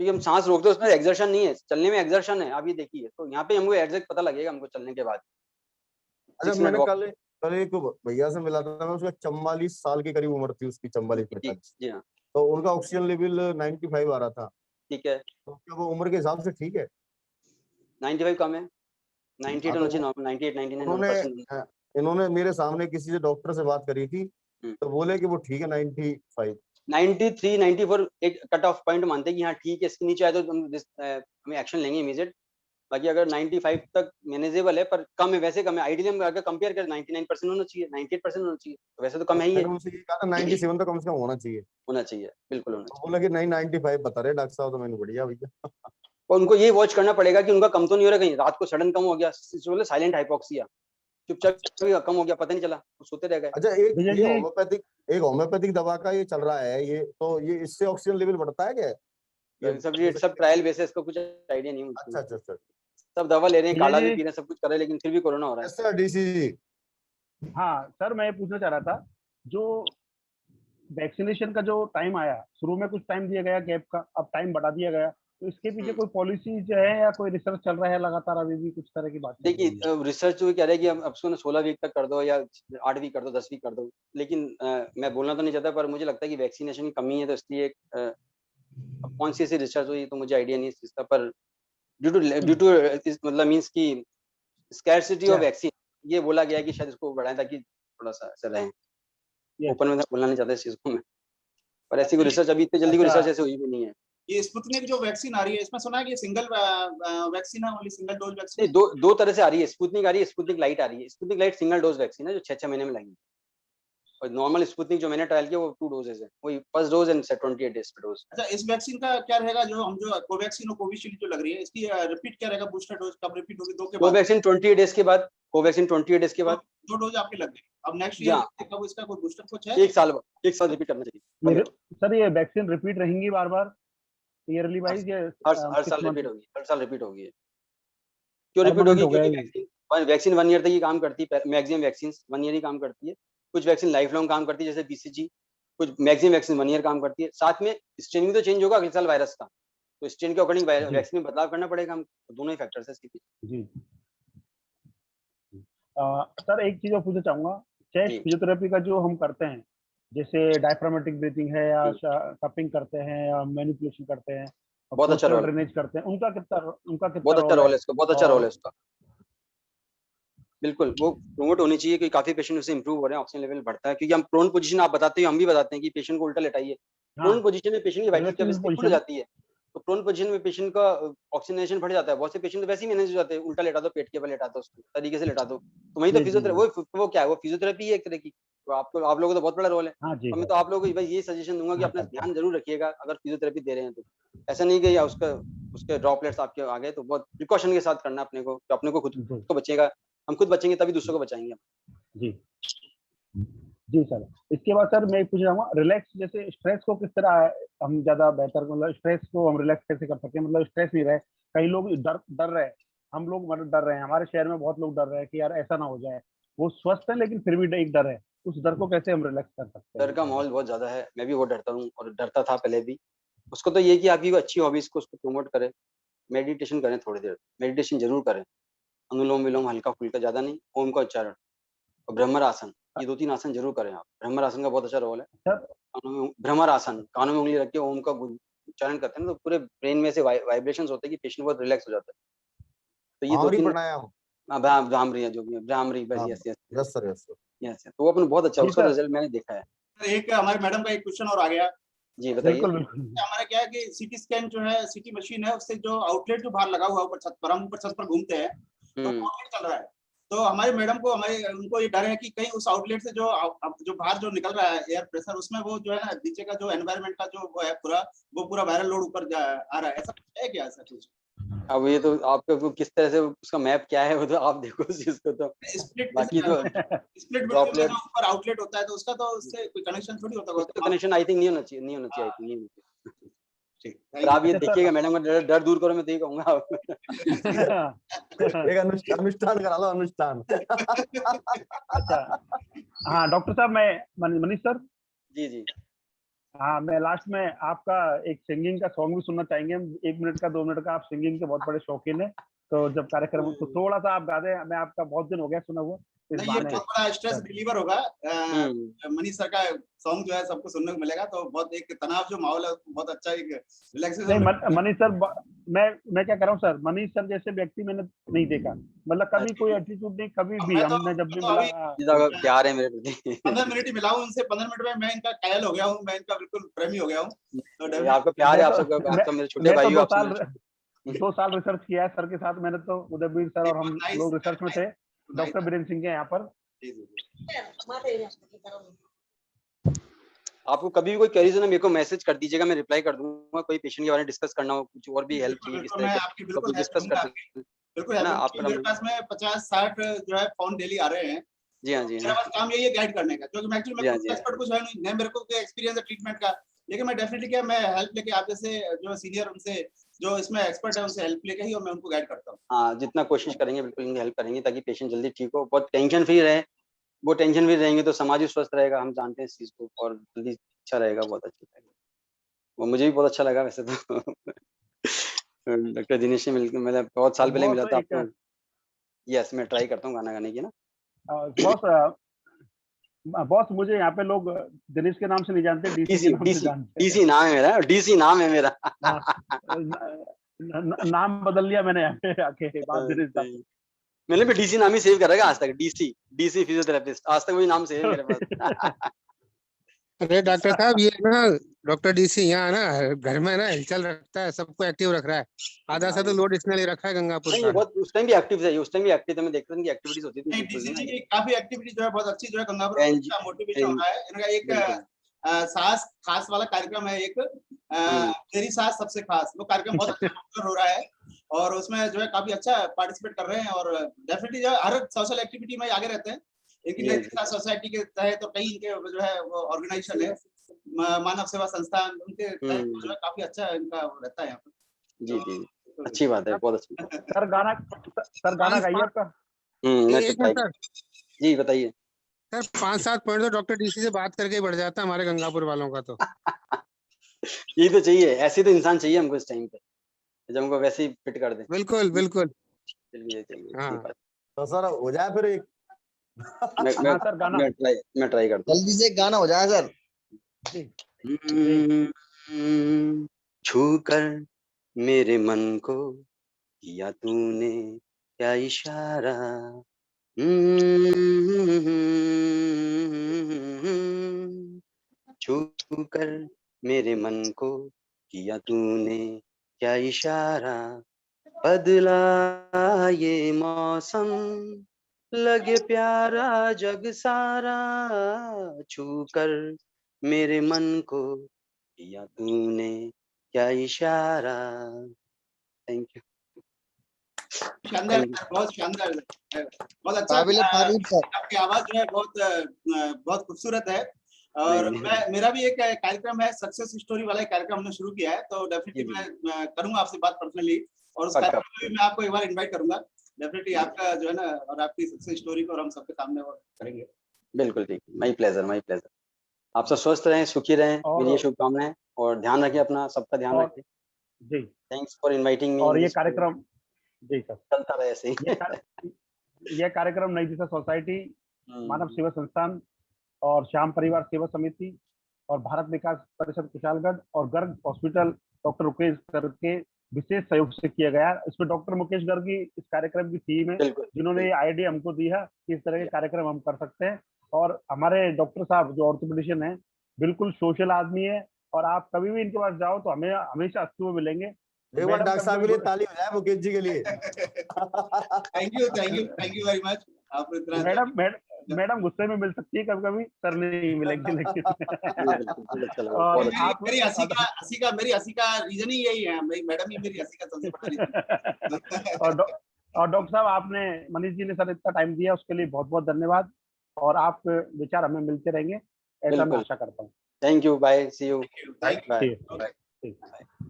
क्योंकि हम सांस रोकते हैं उसमें एक्सर्शन नहीं है, चलने में एक्सर्शन है, आप ये देखिए। तो यहाँ पे हमको एग्जैक्ट पता लगेगा हमको चलने के बाद। अच्छा 6 मिनट मैंने वॉक। कल एक भैया से मिला था मैं, उसका 44 साल के करीब उम्र थी उसकी, 44 जी 45। जी हाँ, तो उनका ऑक्सीजन लेवल 95 आ रहा था। ठीक है। तो क्या वो उम्र के हिसाब से ठीक है? 95 कम है, 98 हाँ होना तो चाहिए नॉर्मल, 98 99 उन्होंने 100%। इन्होंने मेरे सामने किसी से डॉक्टर से बात करी थी, हम्म। तो बोले कि वो ठीक है 95। 93 94 एक कट ऑफ पॉइंट मानते हैं कि हाँ ठीक है, इसके नीचे आए तो हमें एक्शन लेंगे इमीडिएट। बाकी अगर 95 तक मैनेजेबल है, पर कम है, वैसे कम है। आइडियली हम अगर कंपेयर करें 99% होना चाहिए, 98% होना चाहिए, तो वैसे तो कम है ही है। मैंने उनसे ये कहा था 97 तो कम से कम होना चाहिए। होना चाहिए, बिल्कुल होना तो चाहिए। बोला कि नहीं 95 बता रहे डॉक्टर साहब। तो मैंने बढ़िया भैया। और उनको ये वॉच करना पड़ेगा कि उनका कम तो नहीं हो रहा, कहीं रात को सडन कम हो गया, बोले साइलेंट हाइपोक्सिया, चुपचाप कम हो गया, पता नहीं चला, वो सोते रह गए। अच्छा एक विजय ये जी, होम्योपैथिक दवा का ये चल रहा है, ये तो ये इससे ऑक्सीजन लेवल बढ़ता है क्या? ये ये जैसे सब ट्रायल बेसिस को कुछ आइडिया नहीं है मुझको। अच्छा अच्छा अच्छा। सब दवा ले रहे हैं, विजय काढ़ा भी जी, पी रहे हैं, सब कुछ कर रहे हैं, लेकिन फिर भी कोरोना हो रहा है। Yes sir DCG. हाँ सर, मैं ये पूछना चाह रहा था, जो वैक्सीनेशन का जो टाइम आया, शुरू में कुछ टाइम दिया गया गैप का, अब टाइम बढ़ा दिया गया, तो इसके पीछे कोई पॉलिसी जो है या कोई रिसर्च चल रहा है लगातार, अभी भी कुछ तरह की बात चल रही है? देखिए रिसर्च जो कह रहा है कि अब उसको ना 16 वीक तक कर दो या 8 वीक कर दो, 10 वीक कर दो। लेकिन मैं बोलना तो नहीं चाहता, पर मुझे लगता है कि वैक्सीनेशन की कमी है, तो इसलिए अब कौन सी ऐसी रिसर्च हुई तो मुझे आइडिया नहीं है इस चीज का। पर ड्यू टू मतलब मीन्स की स्कैरसिटी ऑफ या वैक्सीन, ये बोला गया है कि शायद इसको बढ़ाएं ताकि थोड़ा सा ऐसा रहे। या ओपन में तो बोलना नहीं चाहता इस चीज को मैं, पर ऐसी कोई ये रिसर्च अभी इतनी जल्दी कोई अच्छा, रिसर्च ऐसे हुई भी नहीं है। ये स्पुतनिक जो वैक्सीन आ रही है, इसमें सुना है कि सिंगल वैक्सीन है, ओनली सिंगल डोज वैक्सीन नहीं, है। दो तरह से आ रही है। स्पुतनिक आ रही है, स्पुतनिक लाइट आ रही है। Sputnik light single dose vaccine है जो 6 महीने में लगेगी। और नॉर्मल स्पुतनिक जो मैंने ट्रायल किया वो 2 डोजेज है, वही फर्स्ट डोज एंड 28 डेज पे डोज। अच्छा, इस वैक्सीन का क्या रहेगा, जो हम जो कोवैक्सीन और कोविशील्ड जो लग रही है, इसकी रिपीट क्या रहेगा, बूस्टर डोज कब रिपीट होगी, 2 के बाद? कोवैक्सीन 28 डेज के बाद, कोवैक्सीन 28 डेज के दो, बाद। 2 डोज आपके लग गए, अब नेक्स्ट ईयर या कब इसका कोई बूस्टर कुछ है? एक साल बाद, एक साल रिपीट करना चाहिए ये बगैर। सर, ये वैक्सीन रिपीट रहेंगी बार बार ईयरली हर वाइज, या हर 6 साल मंथ रिपीट होगी, हर साल रिपीट होगी। क्यों रिपीट परमानेंट होगी? हो गया क्योंकि ये? वैक्सीन वैक्सीन 1 ईयर तक ही काम करती है। मैक्सिमम वैक्सीन 1 ईयर ही काम करती है। कुछ वैक्सीन लाइफ लॉन्ग काम करती है, जैसे बीसीजी। कुछ मैक्सिमम वैक्सीन 1 ईयर काम करती है। साथ में स्ट्रेन भी तो चेंज होगा अगले साल वायरस का, तो स्ट्रेन के अकॉर्डिंग जी वैक्सीन में बदलाव करना पड़ेगा हमको। दोनों ही फैक्टर्स है इसके पीछे। जी। सर, एक चीज और पूछना चाहूंगा, चेस्ट जी फिजियोथेरेपी का जो हम करते हैं, जैसे डायफ्रामेटिक ब्रीथिंग है या जी, कपिंग करते हैं या मैनिपुलेशन करते हैं और बहुत अच्छा पोस्चरल रोल है, ड्रेनेज करते हैं, उनका कितना बहुत अच्छा रोल रोल है? है इसका, बहुत अच्छा रोल और है इसका। बिल्कुल वो प्रमोट होनी चाहिए, कि काफी पेशेंट उससे इंप्रूव हो रहे हैं, ऑक्सीजन लेवल बढ़ता है। क्योंकि हम प्रोन पोजीशन, आप बताते हो, हम भी बताते हैं कि पेशेंट को उल्टा लेटाइए। हाँ, प्रोन पोजीशन में पेशेंट की वाइटल रिलैक्सिंग कैपेसिटी फुल हो पोजिशन। जाती है। तो प्रोन पोजीशन में पेशेंट का ऑक्सीजनेशन बढ़ जाता है। बहुत से पेशेंट तो वैसे ही मैनेज हो जाते हैं, उल्टा लेटा दो, पेट के बल लेटा दो, उसको तरीके से लेटा दो। तो वही तो जी जी जी। फिजियोथेरेपी, वो क्या है, वो फिजियोथेरेपी है एक तरह की। तो आपको, आप लोगों का तो बहुत बड़ा रोल है। हाँ जी तो मैं सर। तो आप लोगों को भाई ये सजेशन दूंगा कि हाँ अपना सर सर। ध्यान जरूर रखिएगा अगर फिजियोथेरेपी दे रहे हैं तो। ऐसा नहीं कि या उसका उसके ड्रॉपलेट्स आपके आ गए, तो बहुत प्रिकॉशन के साथ करना अपने को, तो अपने को खुद जी को बचेगा। हम खुद बचेंगे तभी दूसरों को बचाएंगे। जी जी सर। इसके बाद सर मैं एक पूछ रहा हूँ, रिलैक्स जैसे स्ट्रेस को किस तरह हम ज्यादा बेहतर, मतलब स्ट्रेस को हम रिलैक्स कैसे कर सकते हैं, मतलब स्ट्रेस नहीं रहे, कई लोग डर डर रहे हैं, हम लोग मतलब डर रहे हैं, हमारे शहर में बहुत लोग डर रहे हैं कि यार ऐसा ना हो जाए, वो स्वस्थ है लेकिन फिर भी एक डर है, उस डर को कैसे हम रिलैक्स कर सकते डर हैं का ज्यादा? माहौल बहुत ज्यादा है, मैं भी बहुत डरता हूँ और डरता था पहले भी। उसको तो ये कि आपकी कोई अच्छी हॉबीज को उसको प्रमोट करें। मेडिटेशन करें, थोड़ी देर मेडिटेशन जरूर करें। अनुलोम विलोम हल्का फुल्का, ज्यादा नहीं, ओम का उच्चारण और भ्रमर आसन, ये 2-3 आसन जरूर करें आप। भ्रमर आसन का बहुत अच्छा रोल है। सर भ्रमर आसन, कानों में उंगली रख के ओम का उच्चारण करते हैं ना, तो पूरे ब्रेन में से वाइब्रेशंस होते हैं कि पेशेंट बहुत रिलैक्स हो जाता है। तो ये दो भावरी तीन प्राणायाम। भ्रामरी है, जो भी है भ्रामरी, बस हाँ yes yes yes sir yes sir. Yes. तो वो अपन बहुत अच्छा, जी उसका सर, रिजल्ट मैंने देखा है। एक हमारे मैडम का एक क्वेश्चन और आ गया। जी बताइए। बिल्कुल बिल्कुल। हमारा क्या है कि सीटी स्कैन जो है, सीटी मशीन है, उससे जो आउटलेट जो बाहर लगा हुआ है ऊपर छत पर, हम ऊपर छत पर घूमते हैं तो आउटलेट चल रहा है। तो हमारे मैडम को, हमारे उनको ये डर है कि कहीं उस आउटलेट से जो बाहर जो निकल रहा है एयर प्रेशर, उसमें वो जो है ना, नीचे का जो एनवायरनमेंट का जो वो है पूरा, वो पूरा वायरल लोड ऊपर आ रहा है। ऐसा कुछ है क्या, ऐसा कुछ? अब ये तो आपका वो किस तरह से उसका मैप क्या है, वो तो आप देखो उस चीज को। तो स्प्लिट बाकी तो स्प्लिट बिल्कुल ड्रॉपलेट, जो ऊपर आउटलेट होता है, तो उसका तो उससे कोई कनेक्शन थोड़ी होता होगा, उसका तो कनेक्शन आई थिंक नहीं होना चाहिए, नहीं होना चाहिए, आई थिंक नहीं होना चाहिए। ठीक, पर थैंक आप ये अच्छा सर। देखिएगा मैडम का डर दूर करो, मैं तो ये कहूंगा आप। एक अनुष्ठान करा लो, अनुष्ठान। अच्छा, हाँ डॉक्टर साहब, मैं मनीष सर। जी जी हाँ, मैं लास्ट में आपका एक सिंगिंग का सॉन्ग भी सुनना चाहेंगे हम। 1 मिनट का 2 मिनट का, आप सिंगिंग के बहुत बड़े शौकीन है, तो जब कार्यक्रम तो थोड़ा सा आप गा दें, मैं आपका बहुत दिन हो गया सुना हुआ इस नहीं, ये बहाने। बहुत बड़ा स्ट्रेस सर। रिलीवर होगा। हम्म, मनीष सर का सॉन्ग जो है सबको सुनने को मिलेगा, तो बहुत एक तनाव जो माहौल है उसको बहुत अच्छा एक नहीं, रिलैक्सेशन। मनीष सर मैं क्या कर रहा हूँ सर, मनीष सर जैसे व्यक्ति मैंने नहीं देखा, मतलब कभी कोई एटीट्यूड नहीं, कभी भी मैं तो हमने जब भी मैं तो मिला। अभी सीधा का प्यार है मेरे प्रति। 15 मिनट ही मिला हूँ उनसे, 15 मिनट में मैं इनका कायल हो गया हूँ, मैं इनका बिल्कुल प्रेमी हो गया हूँ। तो ये डेफिनेटली आपका प्यार है, मैं आप तो सबका, आप मैं सब मेरे छोटे मैं तो भाई हो, 2 आप सब साल मेरे छोटे। 2 साल रिसर्च किया है सर के साथ मैंने, तो उदयवीर सर और हम नाइस लोग रिसर्च में थे, नाइस। डॉक्टर बीरेंद्र सिंह के यहाँ पर। आपको कभी भी कोई क्वेरीज है ना, मेरे को मैसेज कर दीजिएगा, मैं रिप्लाई कर दूंगा। कोई पेशेंट के बारे में डिस्कस करना हो, कुछ और भी हेल्प बिल्कुल चाहिए इस बिल्कुल, तरह मैं के आपकी बिल्कुल टॉपिक हेल्प डिस्कस करूंगा करते आपकी, हैं बिल्कुल है हेल्प ना। करूंगा, आप क्योंकि मेरे पास में 50-60 जो है फोन डेली आ रहे हैं। जी हाँ, तो जी मेरा हाँ, बस काम यही है गाइड करने का, क्योंकि मैं एक्चुअली जी मैं हाँ, खुद जी हाँ, एक्सपर्ट कुछ है नहीं, नहीं मेरे को कोई एक्सपीरियंस है ट्रीटमेंट का। लेकिन मैं डेफिनेटली क्या, मैं हेल्प लेके आप जैसे जो सीनियर उनसे, जो इसमें एक्सपर्ट है उनसे हेल्प लेके ही और मैं उनको गाइड करता हूँ। हाँ, जितना कोशिश करेंगे बिल्कुल उनकी हेल्प करेंगे, ताकि पेशेंट जल्दी ठीक हो, बहुत टेंशन फ्री रहे। वो टेंशन फ्री रहेंगे तो समाज भी स्वस्थ रहेगा, हम जानते हैं इस चीज को, और जल्दी अच्छा रहेगा, बहुत अच्छा रहेगा। वो मुझे भी बहुत अच्छा लगा वैसे तो। डॉक्टर दिनेश से मिलकर, मतलब बहुत साल पहले मिला बॉस था एक आपको। यस, मैं ट्राई करता हूँ गाना गाने की ना। बॉस बॉस मुझे यहाँ पे लोग दिनेश के नाम से नहीं जानते, डीसी के डीसी नाम से डीसी जानते हैं। डीसी नाम है मेरा, डीसी नाम है मेरा। हाँ, नाम बदल लिया मैंने यहाँ पे आके, बात दिनेश साहब। सही। मैंने भी डीसी नाम ही सेव कर रखा आज तक, डीसी डीसी फिजियोथेरेपिस्ट, आज तक वही नाम सेव है मेरे पास। अरे डॉक्टर साहब, ये ना डॉक्टर डीसी यहाँ ना घर में ना हलचल रखता है, सबको एक्टिव रख रहा है। आधा सा तो लोड इसने ले रखा है गंगापुर नहीं, ये का। बहुत उस टाइम भी एक्टिव है, उस टाइम भी एक्टिव था, मैं देखता था इनकी एक्टिविटीज होती थी नहीं, बिल्कुल डीसी ना जी ये। की काफी एक्टिविटी जो है बहुत अच्छी जो है गंगापुर में, एनजी अच्छा मोटिवेशन हो रहा है इनका। एक बिल्कुल। सास खास वाला कार्यक्रम है एक, तेरी सास सबसे खास, वो कार्यक्रम बहुत अच्छा पॉपुलर हो रहा है, और उसमें जो है काफी अच्छा पार्टिसिपेट कर रहे हैं, और डेफिनेटली जो है हर सोशल एक्टिविटी में आगे रहते हैं। इनकी जी हाँ, नैतिकता सोसाइटी के तहत, और कई इनके जो है वो ऑर्गेनाइजेशन है, मानव सेवा संस्थान, उनके तहत जो है काफी अच्छा इनका रहता है यहाँ पर। जी जी, अच्छी बात है, बहुत अच्छी बात सर गाना गाइए आपका। है। मैं एक ट्राई। मिनट जी बताइए। सर, 5-7 पॉइंट तो डॉक्टर डीसी से बात करके ही बढ़ जाता है हमारे गंगापुर वालों का तो। यही तो चाहिए, ऐसे तो इंसान चाहिए हमको इस टाइम पे, जब हमको वैसे ही फिट कर दे। बिल्कुल बिल्कुल। चलिए चलिए, अच्छी हाँ, बात। तो सर हो जाए फिर एक। मैं मैं हाँ सर, गाना। मैं ट्राई करता हूँ। जल्दी से एक गाना हो जाए सर। जी जी। छू कर मेरे मन को किया तूने क्या इशारा, छू कर मेरे मन को किया तूने क्या इशारा, बदला ये मौसम लगे प्यारा जग सारा, छू कर मेरे मन को किया तूने क्या इशारा। थैंक यू, शानदार थैंक यू। सर, बहुत शानदार सर, बहुत अच्छा। काबिले तारीफ सर। आपकी आवाज जो है बहुत बहुत खूबसूरत है। और नहीं मैं, मेरा भी एक कार्यक्रम है, सक्सेस स्टोरी वाला एक कार्यक्रम हमने शुरू किया है, तो जी डेफिनेटली जी, मैं करूंगा आपसे बात पर्सनली, और उस पक्का कार्यक्रम में भी मैं आपको एक बार इनवाइट करूंगा। डेफिनेटली आपका जो है ना, और आपकी सक्सेस स्टोरी को और हम सबके सामने और करेंगे। बिल्कुल ठीक, माई प्लेजर माई प्लेजर। आप सब स्वस्थ रहें, सुखी रहें, मेरी ये और शुभकामनाएं, और ध्यान रखें अपना, सबका ध्यान और रखें। जी, थैंक्स फॉर इनवाइटिंग मी और इन ये दिस। कार्यक्रम, जी सर, चलता रहे ऐसे ये ही। ये कार्यक्रम नई दिशा सोसाइटी, मानव सेवा संस्थान और श्याम परिवार सेवा समिति और भारत विकास परिषद कुशालगढ़ और गर्ग हॉस्पिटल डॉक्टर मुकेश गर्ग के विशेष सहयोग से किया गया। इसमें डॉक्टर मुकेश गर्ग की इस कार्यक्रम की टीम है, बिल्कुल जिन्होंने ये आइडिया हमको दी है कि इस तरह के कार्यक्रम हम कर सकते हैं। और हमारे डॉक्टर साहब जो ऑर्थोपेडिशियन है, बिल्कुल सोशल आदमी है, और आप कभी भी इनके पास जाओ तो हमें हमेशा अस्तित्व में मिलेंगे। एक बार डॉक्टर साहब के लिए ताली हो जाए मुकेश जी के लिए। Thank you thank you thank you very much. आप इतना मैडम गुस्से में मिल सकती है कभी कभी, सर नहीं मिलेंगे लेकिन। बिल्कुल, अच्छा लगा, और बहुत अच्छा। आप मेरी हंसी का रीजन ही यही है, मैडम ही मेरी हंसी का सबसे बड़ा रीजन। और डॉक्टर साहब, आपने, मनीष जी ने सर इतना टाइम दिया, उसके लिए बहुत बहुत धन्यवाद। और आप विचार हमें मिलते रहेंगे, ऐसा मैं बिल्कुल, आशा करता हूँ। Thank you, bye, see you, thank bye ठीक है, बाय। ठीक है।